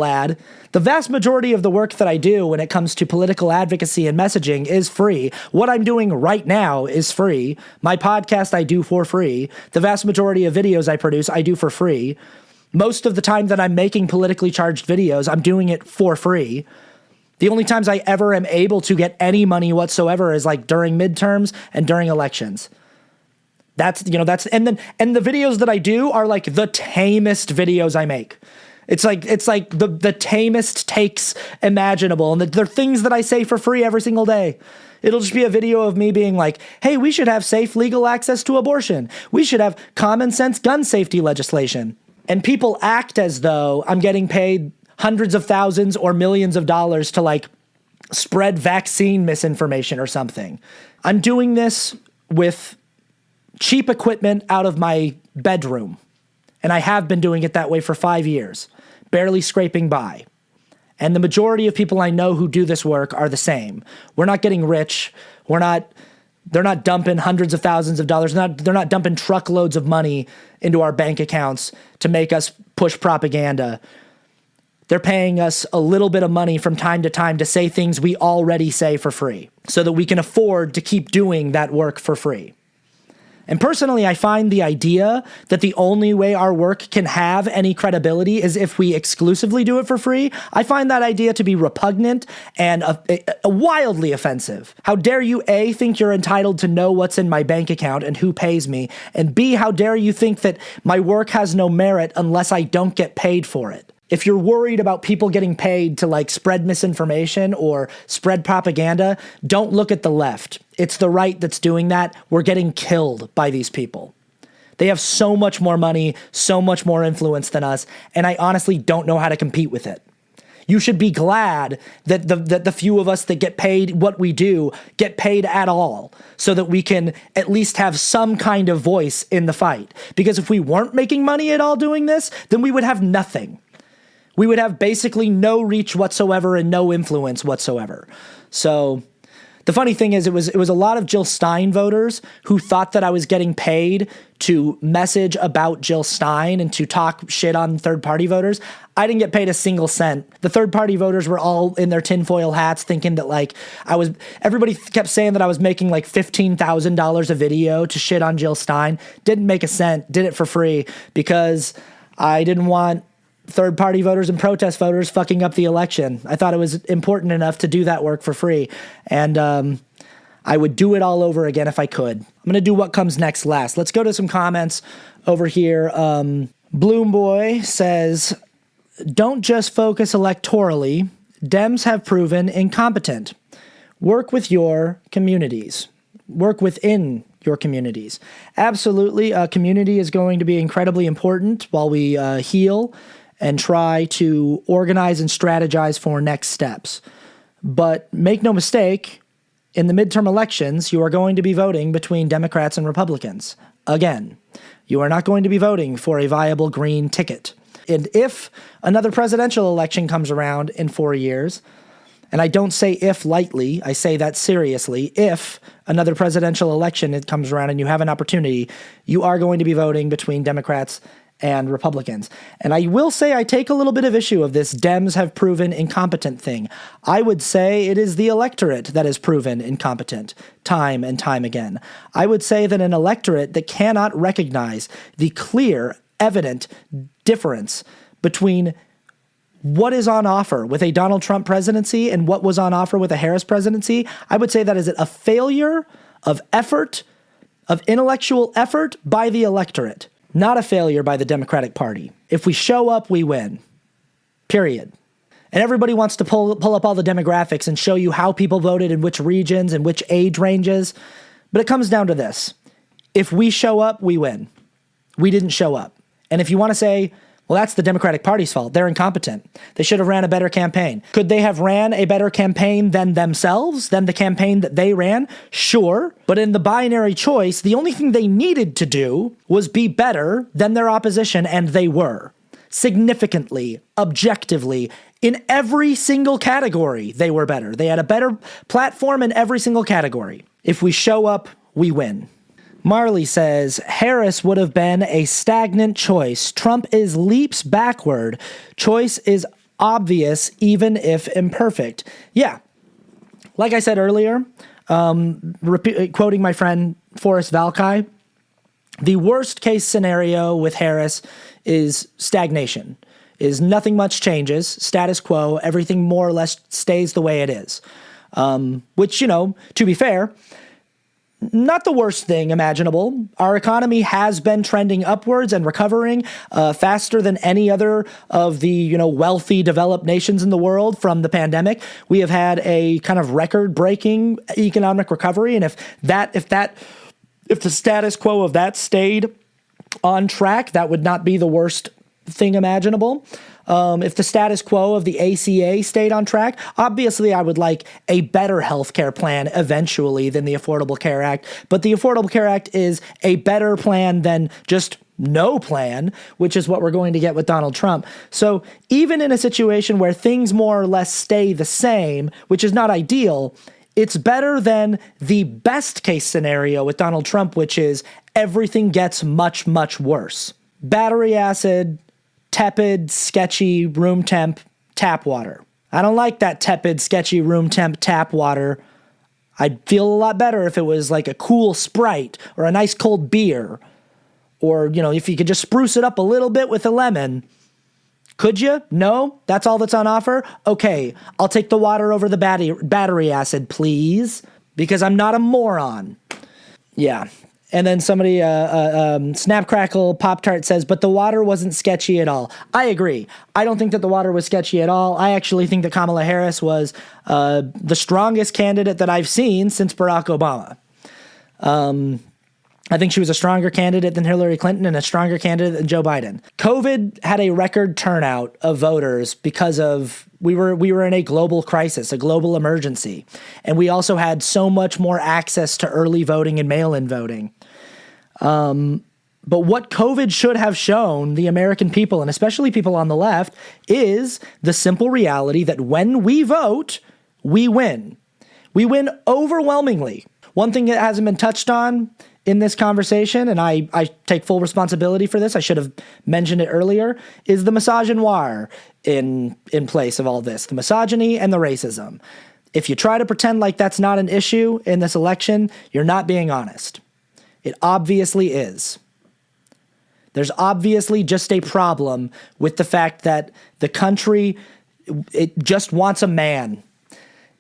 add. The vast majority of the work that I do when it comes to political advocacy and messaging is free. What I'm doing right now is free. My podcast I do for free. The vast majority of videos I produce I do for free. Most of the time that I'm making politically charged videos, I'm doing it for free. The only times I ever am able to get any money whatsoever is during midterms and during elections. And the videos that I do are the tamest videos I make. It's the tamest takes imaginable. And they're things that I say for free every single day. It'll just be a video of me being hey, we should have safe legal access to abortion. We should have common sense gun safety legislation. And people act as though I'm getting paid hundreds of thousands or millions of dollars to spread vaccine misinformation or something. I'm doing this with cheap equipment out of my bedroom. And I have been doing it that way for 5 years, barely scraping by. And the majority of people I know who do this work are the same. We're not getting rich. They're not dumping hundreds of thousands of dollars. They're not dumping truckloads of money into our bank accounts to make us push propaganda. They're paying us a little bit of money from time to time to say things we already say for free so that we can afford to keep doing that work for free. And personally, I find the idea that the only way our work can have any credibility is if we exclusively do it for free. I find that idea to be repugnant and wildly offensive. How dare you, A, think you're entitled to know what's in my bank account and who pays me, and B, how dare you think that my work has no merit unless I don't get paid for it. If you're worried about people getting paid to like spread misinformation or spread propaganda, don't look at the left. It's the right that's doing that. We're getting killed by these people. They have so much more money, so much more influence than us, and I honestly don't know how to compete with it. You should be glad that the few of us that get paid what we do get paid at all, so that we can at least have some kind of voice in the fight. Because if we weren't making money at all doing this, then we would have nothing. We would have basically no reach whatsoever and no influence whatsoever. So the funny thing is, it was a lot of Jill Stein voters who thought that I was getting paid to message about Jill Stein and to talk shit on third-party voters. I didn't get paid a single cent. The third-party voters were all in their tinfoil hats thinking that, like, everybody kept saying that I was making, like, $15,000 a video to shit on Jill Stein. Didn't make a cent. Did it for free because I didn't want third-party voters and protest voters fucking up the election. I thought it was important enough to do that work for free. And I would do it all over again if I could. I'm going to do what comes next last. Let's go to some comments over here. Bloom Boy says, don't just focus electorally. Dems have proven incompetent. Work with your communities. Work within your communities. Absolutely. Community is going to be incredibly important while we heal and try to organize and strategize for next steps. But make no mistake, in the midterm elections, you are going to be voting between Democrats and Republicans. Again, you are not going to be voting for a viable green ticket. And if another presidential election comes around in 4 years, and I don't say if lightly, I say that seriously, if another presidential election comes around and you have an opportunity, you are going to be voting between Democrats and Republicans. And I will say I take a little bit of issue of this Dems have proven incompetent thing. I would say it is the electorate that has proven incompetent time and time again. I would say that an electorate that cannot recognize the clear, evident difference between what is on offer with a Donald Trump presidency and what was on offer with a Harris presidency, I would say that is a failure of effort, of intellectual effort by the electorate. Not a failure by the Democratic Party. If we show up, we win. Period. And everybody wants to pull up all the demographics and show you how people voted in which regions and which age ranges. But it comes down to this. If we show up, we win. We didn't show up. And if you want to say, well, that's the Democratic Party's fault. They're incompetent. They should have ran a better campaign. Could they have ran a better campaign than themselves, than the campaign that they ran? Sure. But in the binary choice, the only thing they needed to do was be better than their opposition, and they were. Significantly, objectively, in every single category, they were better. They had a better platform in every single category. If we show up, we win. Marley says, Harris would have been a stagnant choice. Trump is leaps backward. Choice is obvious, even if imperfect. Yeah. Like I said earlier, quoting my friend Forrest Valkai, the worst case scenario with Harris is stagnation, is nothing much changes, status quo, everything more or less stays the way it is. Which, to be fair, not the worst thing imaginable. Our economy has been trending upwards and recovering faster than any other of the, wealthy developed nations in the world from the pandemic. We have had a kind of record-breaking economic recovery, and if the status quo of that stayed on track, that would not be the worst thing imaginable. If the status quo of the ACA stayed on track, obviously I would like a better healthcare plan eventually than the Affordable Care Act. But the Affordable Care Act is a better plan than just no plan, which is what we're going to get with Donald Trump. So even in a situation where things more or less stay the same, which is not ideal, it's better than the best case scenario with Donald Trump, which is everything gets much, much worse. Battery acid, tepid, sketchy, room temp tap water. I don't like that tepid, sketchy, room temp tap water. I'd feel a lot better if it was like a cool Sprite or a nice cold beer. Or, if you could just spruce it up a little bit with a lemon. Could you? No? That's all that's on offer? Okay, I'll take the water over the battery acid, please. Because I'm not a moron. Yeah. And then somebody, Snap Crackle Pop Tart says, but the water wasn't sketchy at all. I agree. I don't think that the water was sketchy at all. I actually think that Kamala Harris was the strongest candidate that I've seen since Barack Obama. I think she was a stronger candidate than Hillary Clinton and a stronger candidate than Joe Biden. COVID had a record turnout of voters because of we were in a global crisis, a global emergency. And we also had so much more access to early voting and mail-in voting. But what COVID should have shown the American people, and especially people on the left, is the simple reality that when we vote, we win. We win overwhelmingly. One thing that hasn't been touched on in this conversation, and I take full responsibility for this, I should have mentioned it earlier, is the misogynoir in place of all this, the misogyny and the racism. If you try to pretend like that's not an issue in this election, you're not being honest. It obviously is. There's obviously just a problem with the fact that the country, it just wants a man.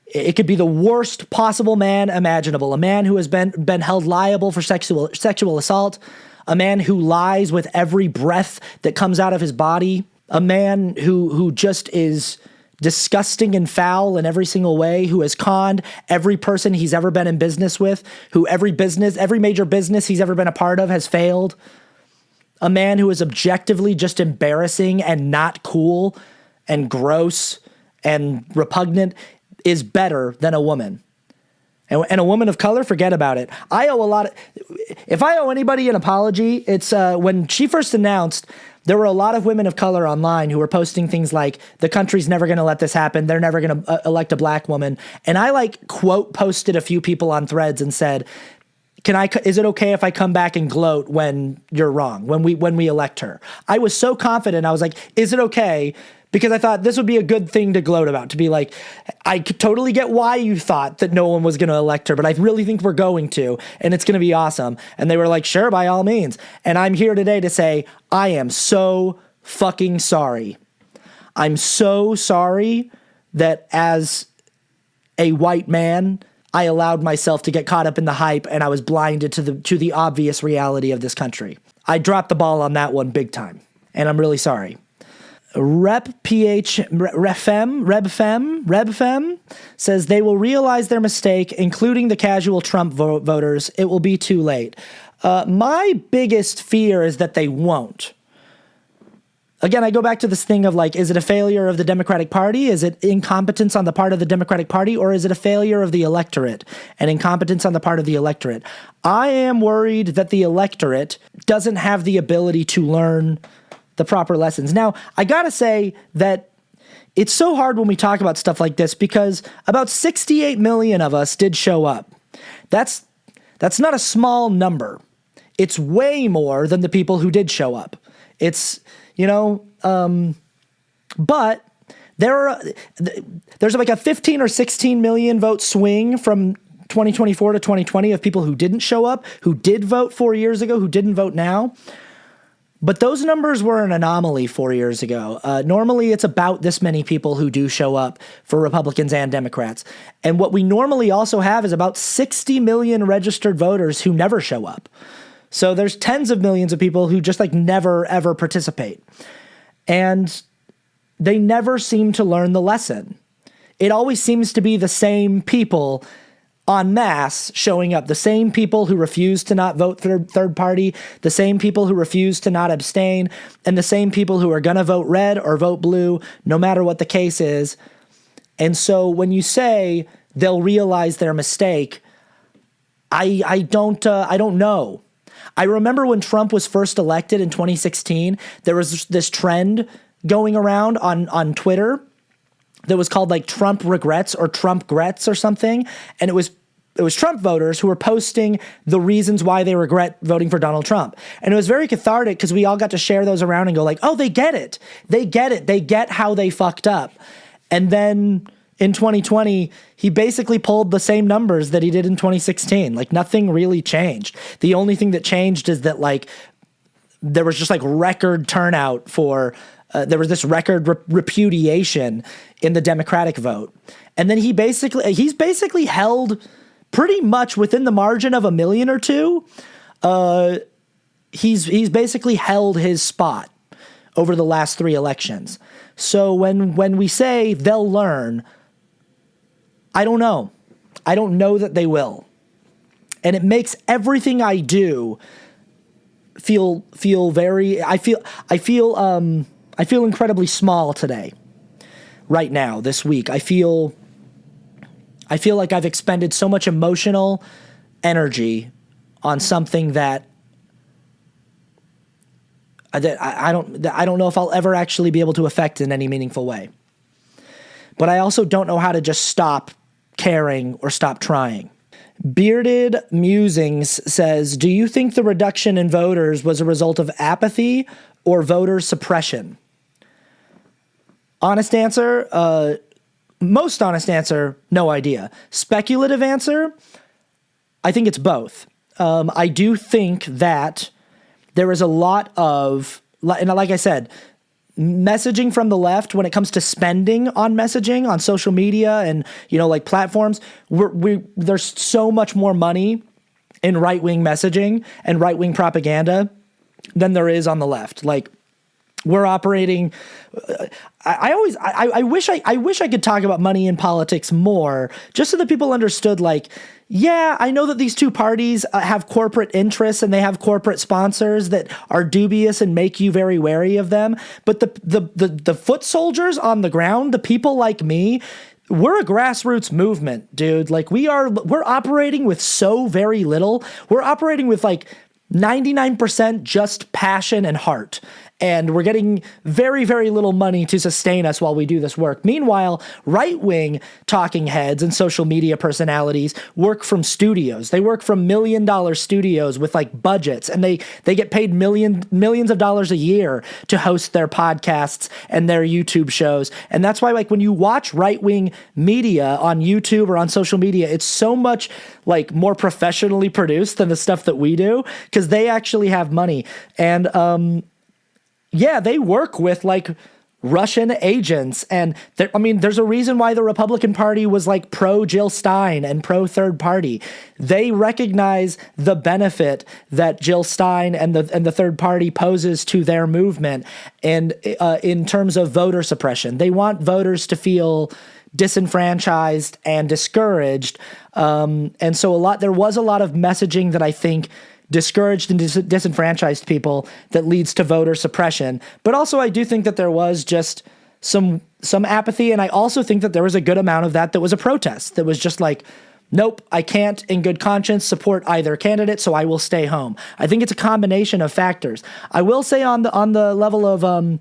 It could be the worst possible man imaginable, a man who has been held liable for sexual assault, a man who lies with every breath that comes out of his body, a man who just is disgusting and foul in every single way, who has conned every person he's ever been in business with, who every major business he's ever been a part of has failed, a man who is objectively just embarrassing and not cool and gross and repugnant, is better than a woman. And a woman of color, forget about it. If I owe anybody an apology, it's when she first announced, there were a lot of women of color online who were posting things like, the country's never going to let this happen. They're never going to elect a black woman. And I quote posted a few people on Threads and said, is it okay if I come back and gloat when you're wrong, when we elect her? I was so confident. I was like, is it okay? Because I thought this would be a good thing to gloat about, to be like, I could totally get why you thought that no one was going to elect her, but I really think we're going to, and it's going to be awesome. And they were like, sure, by all means. And I'm here today to say, I am so fucking sorry. I'm so sorry that as a white man, I allowed myself to get caught up in the hype and I was blinded to the obvious reality of this country. I dropped the ball on that one big time, and I'm really sorry. Rebfem says they will realize their mistake, including the casual Trump voters. It will be too late. My biggest fear is that they won't. Again, I go back to this thing of is it a failure of the Democratic Party? Is it incompetence on the part of the Democratic Party? Or is it a failure of the electorate and incompetence on the part of the electorate? I am worried that the electorate doesn't have the ability to learn the proper lessons. Now, I gotta say that it's so hard when we talk about stuff like this because about 68 million of us did show up. That's not a small number. It's way more than the people who did show up. It's, but there's a 15 or 16 million vote swing from 2024 to 2020 of people who didn't show up, who did vote 4 years ago, who didn't vote now. But those numbers were an anomaly 4 years ago. Normally, it's about this many people who do show up for Republicans and Democrats. And what we normally also have is about 60 million registered voters who never show up. So there's tens of millions of people who just never, ever participate. And they never seem to learn the lesson. It always seems to be the same people en masse showing up, the same people who refuse to not vote third party, the same people who refuse to not abstain, and the same people who are going to vote red or vote blue, no matter what the case is. And so when you say they'll realize their mistake, I don't know. I remember when Trump was first elected in 2016, there was this trend going around on Twitter that was called Trump regrets or Trump grets or something. And it was Trump voters who were posting the reasons why they regret voting for Donald Trump. And it was very cathartic because we all got to share those around and go oh, they get it. They get it. They get how they fucked up. And then in 2020, he basically pulled the same numbers that he did in 2016. Nothing really changed. The only thing that changed is that there was just record turnout for there was this record repudiation in the Democratic vote. And then he's basically held pretty much within the margin of a million or two he's basically held his spot over the last 3 elections. So when we say they'll learn, I don't know. I don't know that they will. And it makes everything I do feel very, I feel incredibly small today. Right now, this week, I feel like I've expended so much emotional energy on something that I don't know if I'll ever actually be able to affect in any meaningful way. But I also don't know how to just stop caring or stop trying. Bearded Musings says, do you think the reduction in voters was a result of apathy or voter suppression? Honest answer, most honest answer, no idea. Speculative answer, I think it's both. I do think that there is a lot of, and like I said, messaging from the left when it comes to spending on messaging on social media and, like platforms, there's so much more money in right-wing messaging and right-wing propaganda than there is on the left. Like, we're operating. I wish I could talk about money in politics more, just so that people understood, like, yeah, I know that these two parties have corporate interests and they have corporate sponsors that are dubious and make you very wary of them. But the foot soldiers on the ground, the people like me, we're a grassroots movement, dude. Like, we're operating with so very little. We're operating with like 99% just passion and heart. And we're getting very, very little money to sustain us while we do this work. Meanwhile, right-wing talking heads and social media personalities work from studios. They work from $1 million studios with like budgets, and they get paid millions of dollars a year to host their podcasts and their YouTube shows. And that's why, like, when you watch right-wing media on YouTube or on social media, it's so much like more professionally produced than the stuff that we do, because they actually have money. And yeah, they work with like Russian agents. And there's a reason why the Republican Party was like pro Jill Stein and pro third party. They recognize the benefit that Jill Stein and the third party poses to their movement. And in terms of voter suppression, they want voters to feel disenfranchised and discouraged. And so there was a lot of messaging that I think discouraged and disenfranchised people that leads to voter suppression. But also I do think that there was just some apathy. And I also think that there was a good amount of that was a protest, that was just like, nope, I can't in good conscience support either candidate, so I will stay home. I think it's a combination of factors. I will say on the level of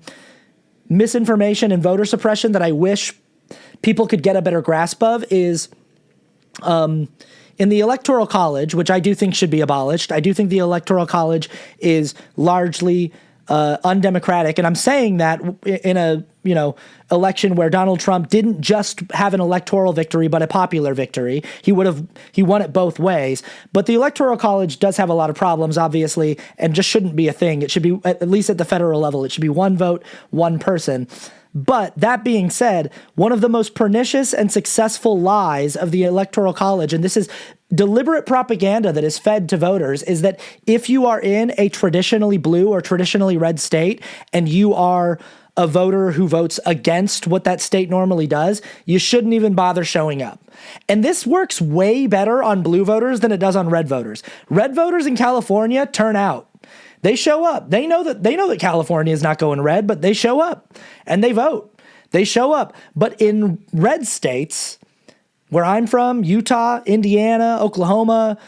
misinformation and voter suppression that I wish people could get a better grasp of is in the Electoral College, which I do think should be abolished. I do think the Electoral College is largely undemocratic, and I'm saying that in a election where Donald Trump didn't just have an electoral victory but a popular victory. He won it both ways. But the Electoral College does have a lot of problems, obviously, and just shouldn't be a thing. It should be, at least at the federal level, it should be one vote, one person. But that being said, one of the most pernicious and successful lies of the Electoral College, and this is deliberate propaganda that is fed to voters, is that if you are in a traditionally blue or traditionally red state and you are a voter who votes against what that state normally does, you shouldn't even bother showing up. And this works way better on blue voters than it does on red voters. Red voters in California turn out. They show up. They know that California is not going red, but they show up and they vote. They show up. But in red states, where I'm from, Utah, Indiana, Oklahoma,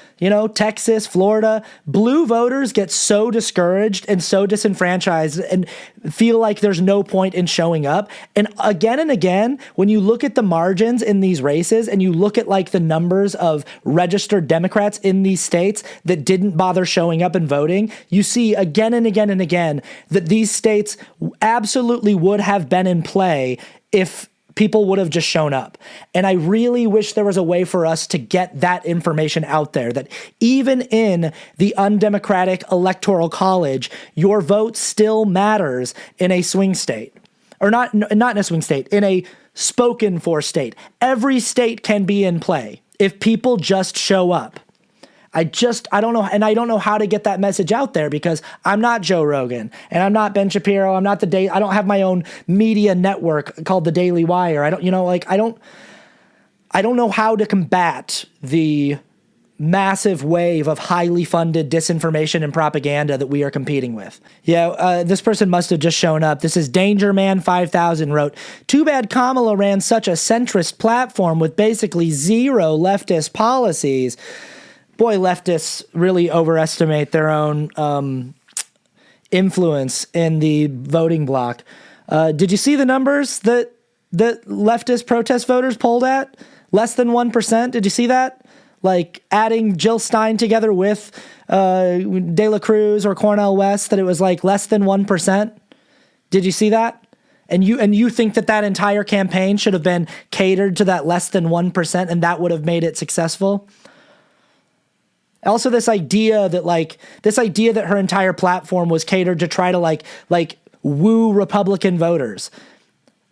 Texas, Florida, blue voters get so discouraged and so disenfranchised and feel like there's no point in showing up. And again, when you look at the margins in these races and you look at like the numbers of registered Democrats in these states that didn't bother showing up and voting, you see again and again and again that these states absolutely would have been in play if people would have just shown up. And I really wish there was a way for us to get that information out there, that even in the undemocratic Electoral College, your vote still matters in a swing state. Or not in a swing state, in a spoken for state. Every state can be in play if people just show up. I don't know. And I don't know how to get that message out there because I'm not Joe Rogan and I'm not Ben Shapiro. I'm not I don't have my own media network called the Daily Wire. I don't know how to combat the massive wave of highly funded disinformation and propaganda that we are competing with. Yeah, this person must have just shown up. This is DangerMan5000 wrote, "Too bad Kamala ran such a centrist platform with basically zero leftist policies." Boy, leftists really overestimate their own influence in the voting bloc. Did you see the numbers that leftist protest voters polled at? Less than 1%. Did you see that? Like adding Jill Stein together with De La Cruz or Cornel West, that it was like less than 1%. Did you see that? And you think that entire campaign should have been catered to that less than 1%, and that would have made it successful? Also, this idea that her entire platform was catered to try to like woo Republican voters.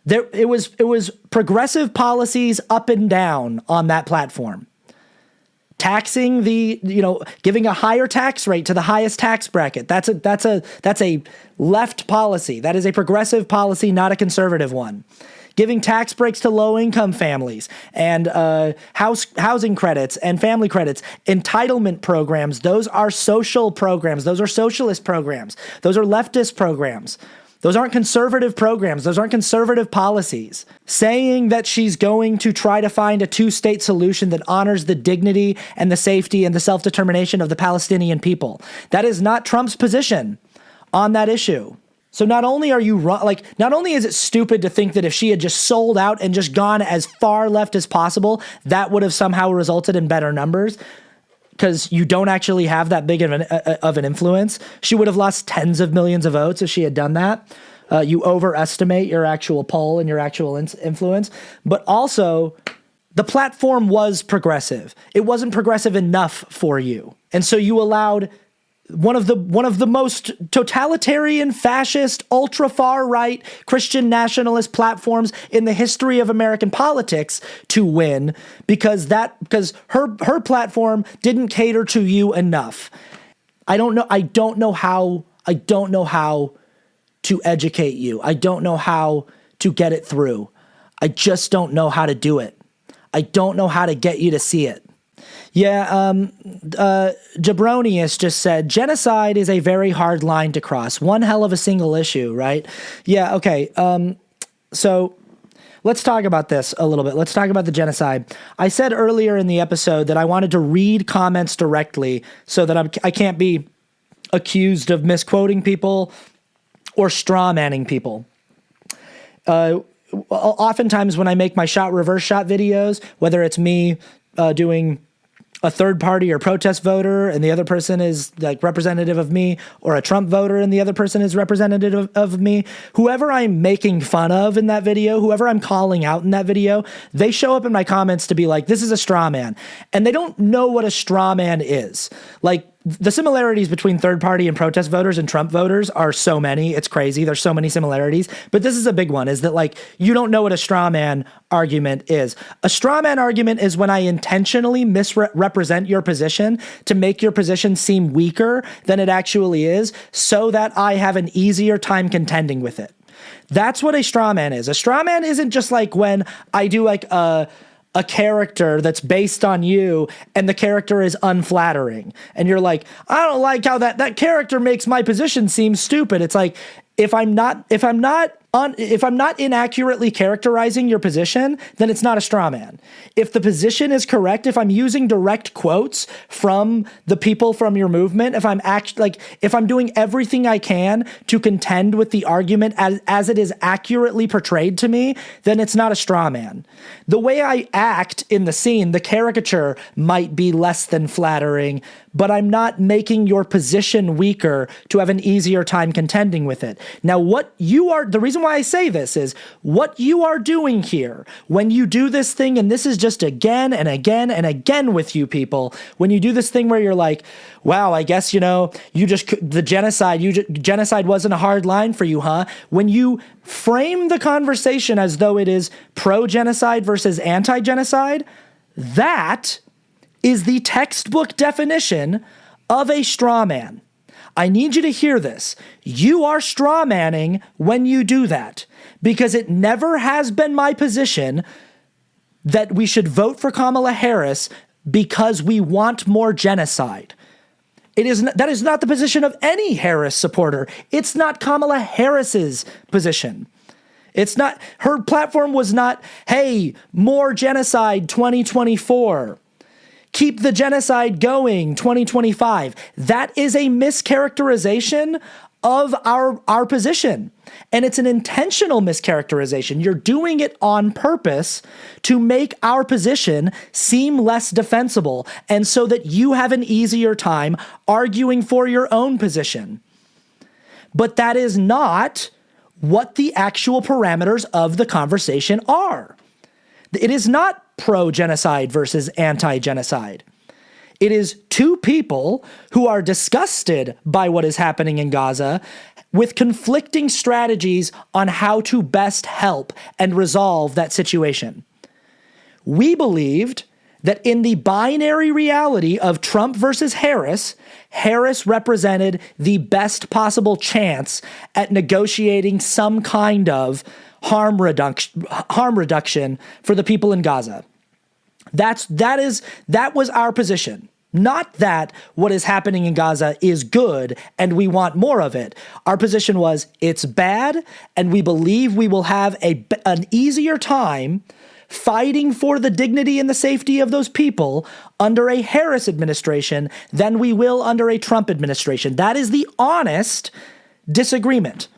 It was progressive policies up and down on that platform. Taxing giving a higher tax rate to the highest tax bracket. That's a left policy. That is a progressive policy, not a conservative one. Giving tax breaks to low-income families and housing credits and family credits, entitlement programs. Those are social programs. Those are socialist programs. Those are leftist programs. Those aren't conservative programs. Those aren't conservative policies. Saying that she's going to try to find a two-state solution that honors the dignity and the safety and the self-determination of the Palestinian people. That is not Trump's position on that issue. So not only are you not only is it stupid to think that if she had just sold out and just gone as far left as possible, that would have somehow resulted in better numbers, because you don't actually have that big of an influence. She would have lost tens of millions of votes if she had done that. You overestimate your actual poll and your actual influence. But also, the platform was progressive. It wasn't progressive enough for you. And so you allowed one of the most totalitarian, fascist, ultra far right Christian nationalist platforms in the history of American politics to win because her platform didn't cater to you enough. I don't know how to educate you. I don't know how to get it through. I just don't know how to do it. I don't know how to get you to see it. Yeah, Jabronius just said, genocide is a very hard line to cross. One hell of a single issue, right? Yeah, okay. So let's talk about this a little bit. Let's talk about the genocide. I said earlier in the episode that I wanted to read comments directly so that I can't be accused of misquoting people or straw manning people. Oftentimes when I make my reverse shot videos, whether it's me doing a third party or protest voter and the other person is like representative of me, or a Trump voter and the other person is representative of me, whoever I'm making fun of in that video, whoever I'm calling out in that video, they show up in my comments to be like, this is a straw man. And they don't know what a straw man is. Like, the similarities between third party and protest voters and Trump voters are so many. It's crazy. There's so many similarities. But this is a big one, is that like, you don't know what a straw man argument is. A straw man argument is when I intentionally misrepresent your position to make your position seem weaker than it actually is so that I have an easier time contending with it. That's what a straw man is. A straw man isn't just like when I do like a character that's based on you and the character is unflattering and you're like, I don't like how that character makes my position seem stupid. It's like, if I'm not inaccurately characterizing your position, then it's not a straw man. If the position is correct, if I'm using direct quotes from the people from your movement, if I'm doing everything I can to contend with the argument as it is accurately portrayed to me, then it's not a straw man. The way I act in the scene, the caricature might be less than flattering, but I'm not making your position weaker to have an easier time contending with it. Now, the reason why I say this is what you are doing here when you do this thing, and this is just again and again and again with you people, when you do this thing where you're like, wow, I guess, genocide wasn't a hard line for you, huh? When you frame the conversation as though it is pro-genocide versus anti-genocide, that is the textbook definition of a straw man. I need you to hear this. You are straw manning when you do that, because it never has been my position that we should vote for Kamala Harris because we want more genocide. That is not the position of any Harris supporter. It's not Kamala Harris's position. It's not, her platform was not, hey, more genocide 2024. Keep the genocide going 2025. That is a mischaracterization of our position. And it's an intentional mischaracterization. You're doing it on purpose to make our position seem less defensible, and so that you have an easier time arguing for your own position. But that is not what the actual parameters of the conversation are. It is not pro-genocide versus anti-genocide. It is two people who are disgusted by what is happening in Gaza with conflicting strategies on how to best help and resolve that situation. We believed that in the binary reality of Trump versus Harris, Harris represented the best possible chance at negotiating some kind of harm reduction for the people in Gaza. That was our position. Not that what is happening in Gaza is good and we want more of it. Our position was it's bad, and we believe we will have an easier time fighting for the dignity and the safety of those people under a Harris administration than we will under a Trump administration. That is the honest disagreement.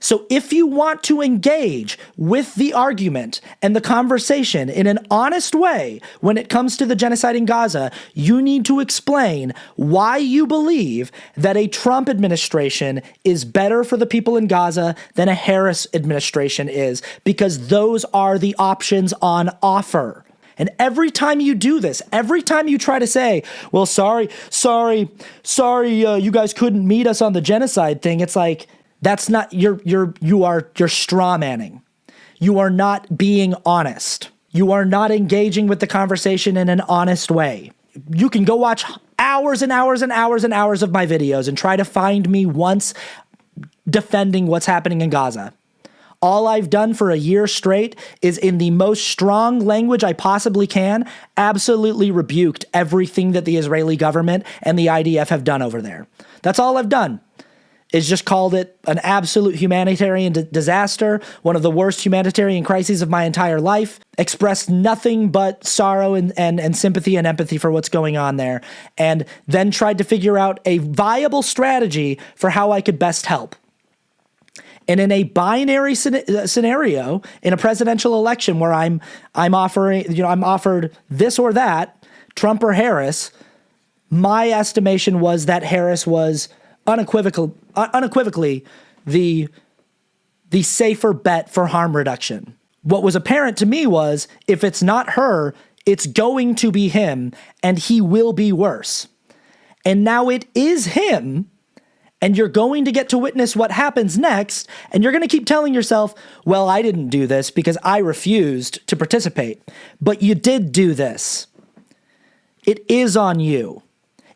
So if you want to engage with the argument and the conversation in an honest way when it comes to the genocide in Gaza, you need to explain why you believe that a Trump administration is better for the people in Gaza than a Harris administration is, because those are the options on offer. And every time you do this, every time you try to say, well, sorry, you guys couldn't meet us on the genocide thing, it's like, that's not, you're straw manning. You are not being honest. You are not engaging with the conversation in an honest way. You can go watch hours and hours and hours and hours of my videos and try to find me once defending what's happening in Gaza. All I've done for a year straight is, in the most strong language I possibly can, absolutely rebuked everything that the Israeli government and the IDF have done over there. That's all I've done. Is just called it an absolute humanitarian disaster, one of the worst humanitarian crises of my entire life, expressed nothing but sorrow and sympathy and empathy for what's going on there, and then tried to figure out a viable strategy for how I could best help. And in a binary scenario, in a presidential election where I'm offered this or that, Trump or Harris, my estimation was that Harris was unequivocally the safer bet for harm reduction. What was apparent to me was, if it's not her, it's going to be him, and he will be worse. And now it is him, and you're going to get to witness what happens next, and you're going to keep telling yourself, well, I didn't do this because I refused to participate. But you did do this. It is on you.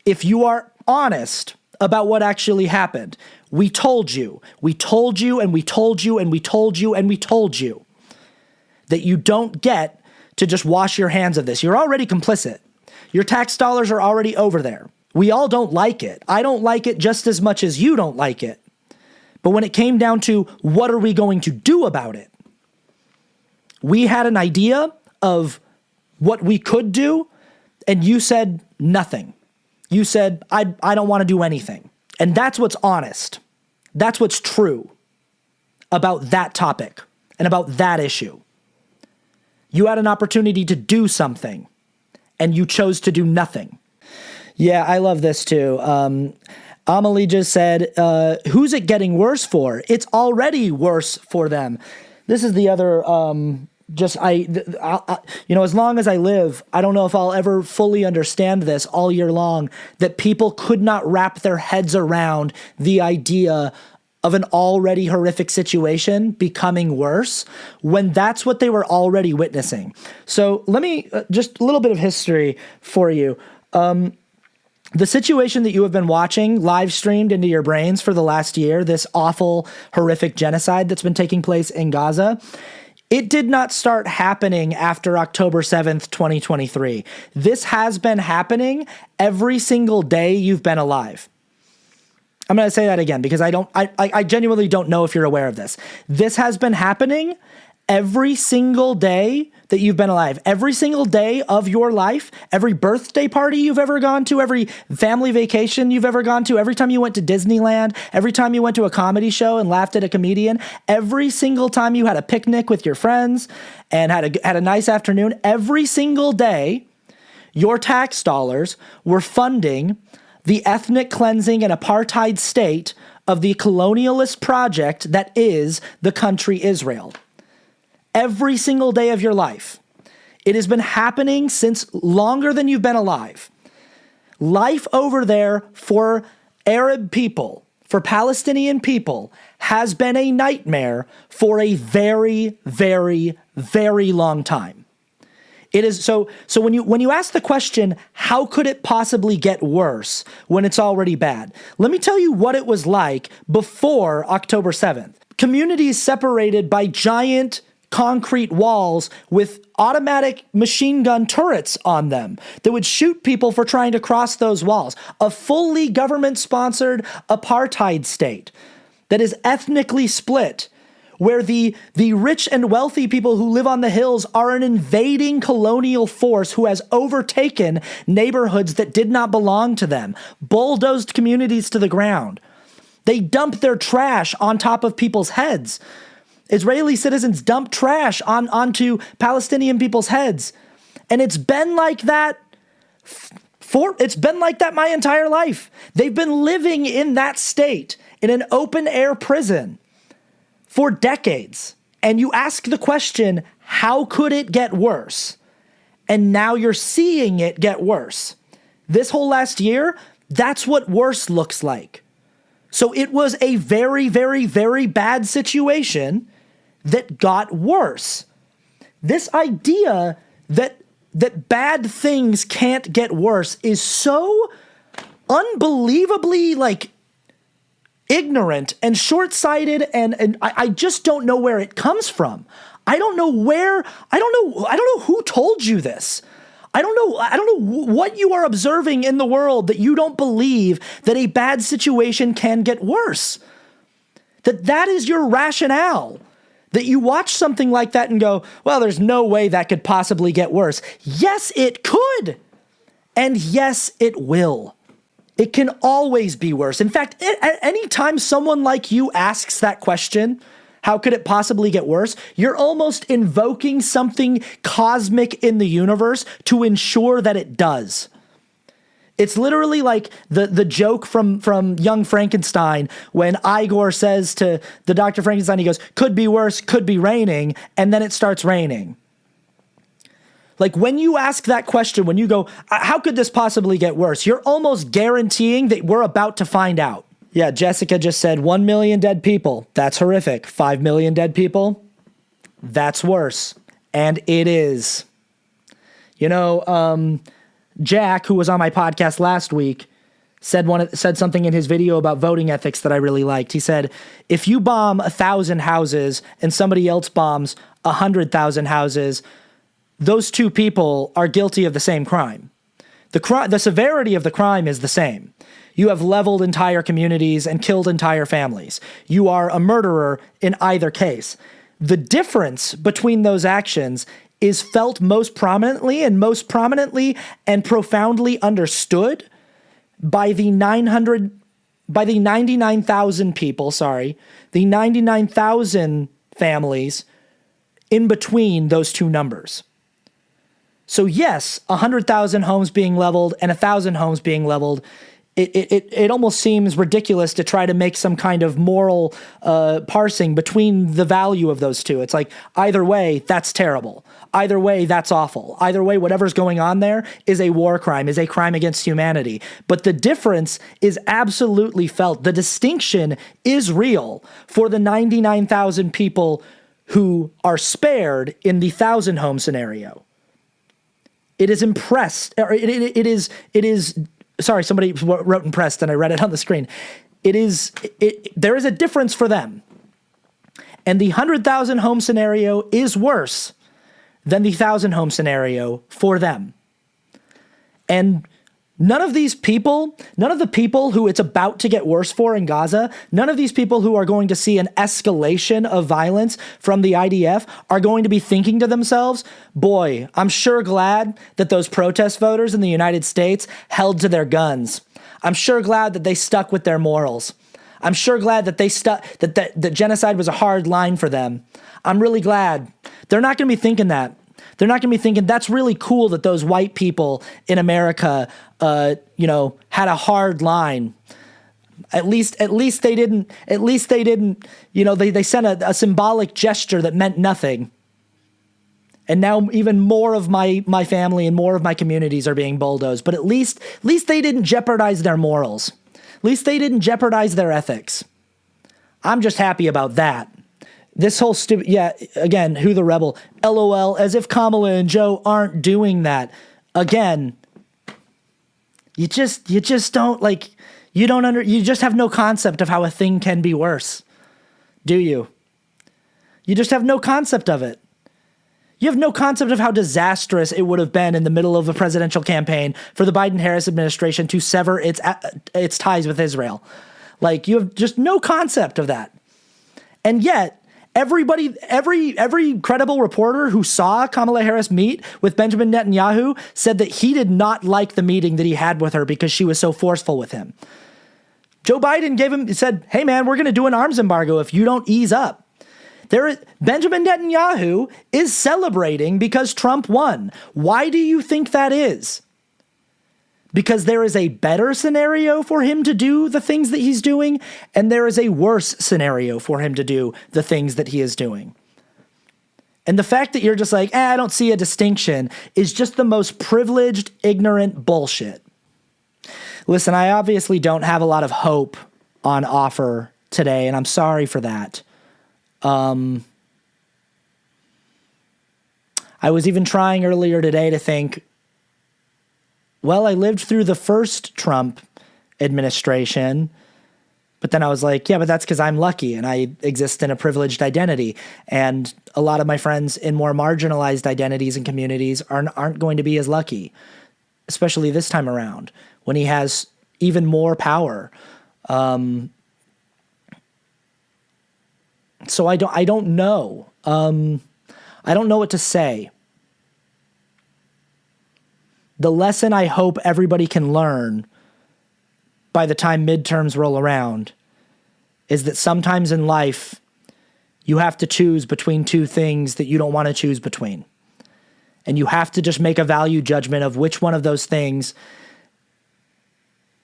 If you are honest about what actually happened, we told you, and we told you, and we told you, and we told you that you don't get to just wash your hands of this. You're already complicit. Your tax dollars are already over there. We all don't like it. I don't like it just as much as you don't like it. But when it came down to what are we going to do about it, we had an idea of what we could do, and you said nothing. You said, I don't want to do anything. And that's what's honest. That's what's true about that topic and about that issue. You had an opportunity to do something, and you chose to do nothing. Yeah, I love this too. Amelie just said, who's it getting worse for? It's already worse for them. This is the other... as long as I live, I don't know if I'll ever fully understand this all year long, that people could not wrap their heads around the idea of an already horrific situation becoming worse when that's what they were already witnessing. So let me, just a little bit of history for you. The situation that you have been watching live streamed into your brains for the last year, this awful, horrific genocide that's been taking place in Gaza, it did not start happening after October 7th, 2023. This has been happening every single day you've been alive. I'm going to say that again because I genuinely don't know if you're aware of this. This has been happening every single day that you've been alive, every single day of your life, every birthday party you've ever gone to, every family vacation you've ever gone to, every time you went to Disneyland, every time you went to a comedy show and laughed at a comedian, every single time you had a picnic with your friends and had a nice afternoon, every single day, your tax dollars were funding the ethnic cleansing and apartheid state of the colonialist project that is the country Israel. Every single day of your life. It has been happening since longer than you've been alive. Life over there for Arab people, for Palestinian people, has been a nightmare for a very, very, very long time. It is so when you ask the question, how could it possibly get worse when it's already bad? Let me tell you what it was like before October 7th. Communities separated by giant concrete walls with automatic machine gun turrets on them that would shoot people for trying to cross those walls. A fully government-sponsored apartheid state that is ethnically split, where the rich and wealthy people who live on the hills are an invading colonial force who has overtaken neighborhoods that did not belong to them, bulldozed communities to the ground. They dump their trash on top of people's heads. Israeli citizens dump trash onto Palestinian people's heads. And it's been like that my entire life. They've been living in that state in an open air prison for decades. And you ask the question, how could it get worse? And now you're seeing it get worse. This whole last year, that's what worse looks like. So it was a very, very, very bad situation that got worse. This idea that bad things can't get worse is so unbelievably ignorant and short-sighted, and I just don't know where it comes from. I don't know who told you this. I don't know what you are observing in the world that you don't believe that a bad situation can get worse. That is your rationale. That you watch something like that and go, well, there's no way that could possibly get worse. Yes, it could. And yes, it will. It can always be worse. In fact, anytime someone like you asks that question, how could it possibly get worse? You're almost invoking something cosmic in the universe to ensure that it does. It's literally like the joke from Young Frankenstein when Igor says to the Dr. Frankenstein, he goes, could be worse, could be raining, and then it starts raining. Like when you ask that question, when you go, how could this possibly get worse? You're almost guaranteeing that we're about to find out. Yeah, Jessica just said 1 million dead people. That's horrific. 5 million dead people. That's worse. And it is. Jack, who was on my podcast last week, said something in his video about voting ethics that I really liked. He said, if you bomb 1,000 houses and somebody else bombs 100,000 houses, those two people are guilty of the same crime. The severity of the crime is the same. You have leveled entire communities and killed entire families. You are a murderer in either case. The difference between those actions is felt most prominently and profoundly understood by the 99,000 people, the 99,000 families in between those two numbers. So yes, 100,000 homes being leveled and 1,000 homes being leveled, it almost seems ridiculous to try to make some kind of moral parsing between the value of those two. It's like, either way, that's terrible. Either way, that's awful. Either way, whatever's going on there is a war crime, is a crime against humanity. But the difference is absolutely felt. The distinction is real for the 99,000 people who are spared in the 1,000 home scenario. It is impressed, or it is, sorry, somebody wrote impressed and I read it on the screen. There is a difference for them. And the 100,000 home scenario is worse than the 1,000 home scenario for them. And none of the people who it's about to get worse for in Gaza, none of these people who are going to see an escalation of violence from the IDF are going to be thinking to themselves, boy, I'm sure glad that those protest voters in the United States held to their guns. I'm sure glad that they stuck with their morals. I'm sure glad that that genocide was a hard line for them. I'm really glad. They're not going to be thinking that. They're not going to be thinking that's really cool that those white people in America, had a hard line. At least they didn't. They sent a symbolic gesture that meant nothing. And now even more of my family and more of my communities are being bulldozed. But at least they didn't jeopardize their morals. At least they didn't jeopardize their ethics. I'm just happy about that. This whole stupid, again, who the rebel? LOL, as if Kamala and Joe aren't doing that. Again, you just don't you just have no concept of how a thing can be worse. Do you? You just have no concept of it. You have no concept of how disastrous it would have been in the middle of a presidential campaign for the Biden-Harris administration to sever its ties with Israel. Like, you have just no concept of that. And yet, every credible reporter who saw Kamala Harris meet with Benjamin Netanyahu said that he did not like the meeting that he had with her because she was so forceful with him. Joe Biden said, hey man, we're going to do an arms embargo if you don't ease up. Benjamin Netanyahu is celebrating because Trump won. Why do you think that is? Because there is a better scenario for him to do the things that he's doing, and there is a worse scenario for him to do the things that he is doing. And the fact that you're just like, I don't see a distinction is just the most privileged, ignorant bullshit. Listen, I obviously don't have a lot of hope on offer today, and I'm sorry for that. I was even trying earlier today to think, well, I lived through the first Trump administration, but then I was like, yeah, but that's because I'm lucky and I exist in a privileged identity. And a lot of my friends in more marginalized identities and communities aren't going to be as lucky, especially this time around when he has even more power. So I don't know. I don't know what to say. The lesson I hope everybody can learn by the time midterms roll around is that sometimes in life you have to choose between two things that you don't want to choose between. And you have to just make a value judgment of which one of those things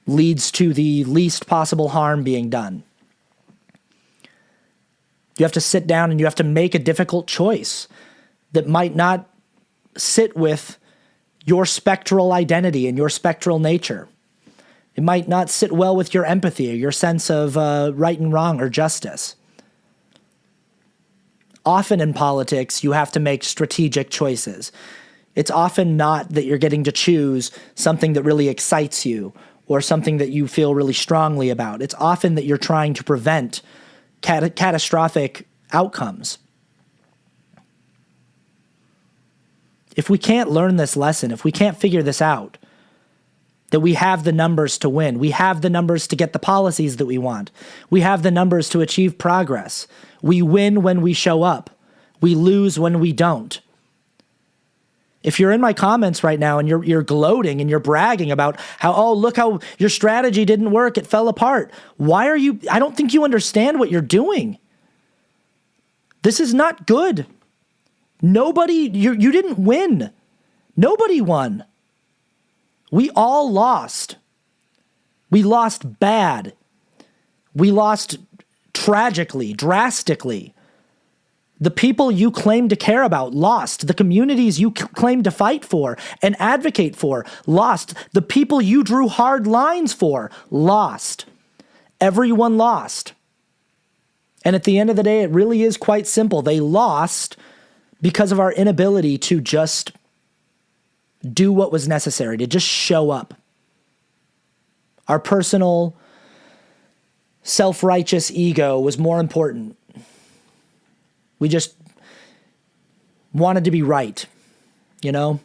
leads to the least possible harm being done. You have to sit down and you have to make a difficult choice that might not sit with your spectral identity and your spectral nature. It might not sit well with your empathy or your sense of right and wrong or justice. Often in politics, you have to make strategic choices. It's often not that you're getting to choose something that really excites you or something that you feel really strongly about. It's often that you're trying to prevent catastrophic outcomes. If we can't learn this lesson, if we can't figure this out, that we have the numbers to win, we have the numbers to get the policies that we want, we have the numbers to achieve progress, we win when we show up, we lose when we don't. If you're in my comments right now and you're gloating and you're bragging about how, oh, look how your strategy didn't work, it fell apart. I don't think you understand what you're doing. This is not good. You didn't win. Nobody won. We all lost. We lost bad. We lost tragically, drastically. The people you claim to care about lost. The communities you claim to fight for and advocate for lost. The people you drew hard lines for lost. Everyone lost. And at the end of the day, it really is quite simple. They lost because of our inability to just do what was necessary, to just show up. Our personal self-righteous ego was more important. We just wanted to be right, you know?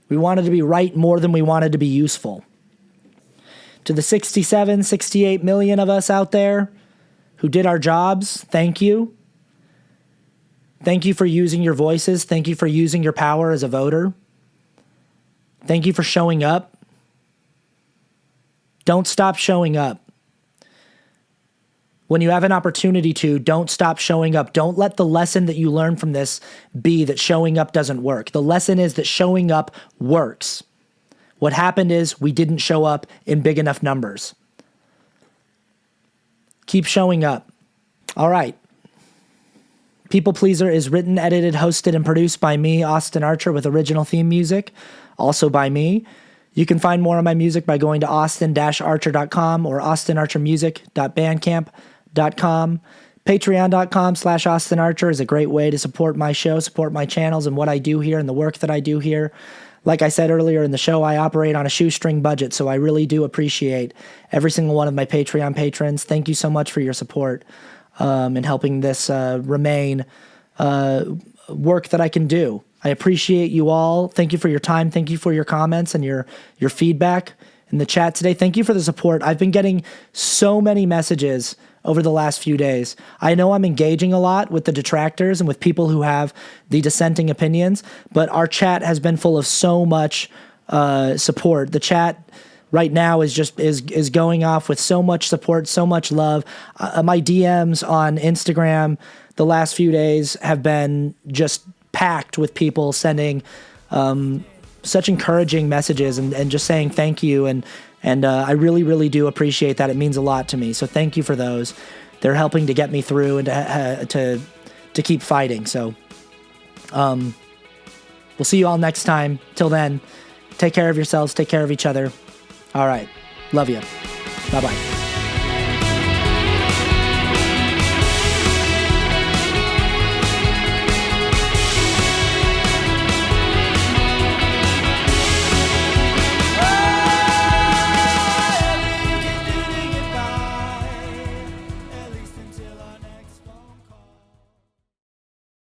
We wanted to be right more than we wanted to be useful. To the 67, 68 million of us out there who did our jobs, thank you. Thank you for using your voices. Thank you for using your power as a voter. Thank you for showing up. Don't stop showing up. When you have an opportunity to, don't stop showing up. Don't let the lesson that you learn from this be that showing up doesn't work. The lesson is that showing up works. What happened is we didn't show up in big enough numbers. Keep showing up. All right. People Pleaser is written, edited, hosted, and produced by me, Austin Archer, with original theme music, also by me. You can find more of my music by going to austin-archer.com or austinarchermusic.bandcamp.com. Patreon.com/AustinArcher is a great way to support my show, support my channels and what I do here and the work that I do here. Like I said earlier in the show, I operate on a shoestring budget, so I really do appreciate every single one of my Patreon patrons. Thank you so much for your support in helping this remain work that I can do. I appreciate you all. Thank you for your time. Thank you for your comments and your feedback in the chat today. Thank you for the support. I've been getting so many messages over the last few days. I know I'm engaging a lot with the detractors and with people who have the dissenting opinions, but our chat has been full of so much support. The chat right now is going off with so much support, so much love. My DMs on Instagram the last few days have been just packed with people sending such encouraging messages and just saying thank you. And I really, really do appreciate that. It means a lot to me. So thank you for those. They're helping to get me through and to keep fighting. So we'll see you all next time. Till then, take care of yourselves. Take care of each other. All right. Love you. Bye-bye.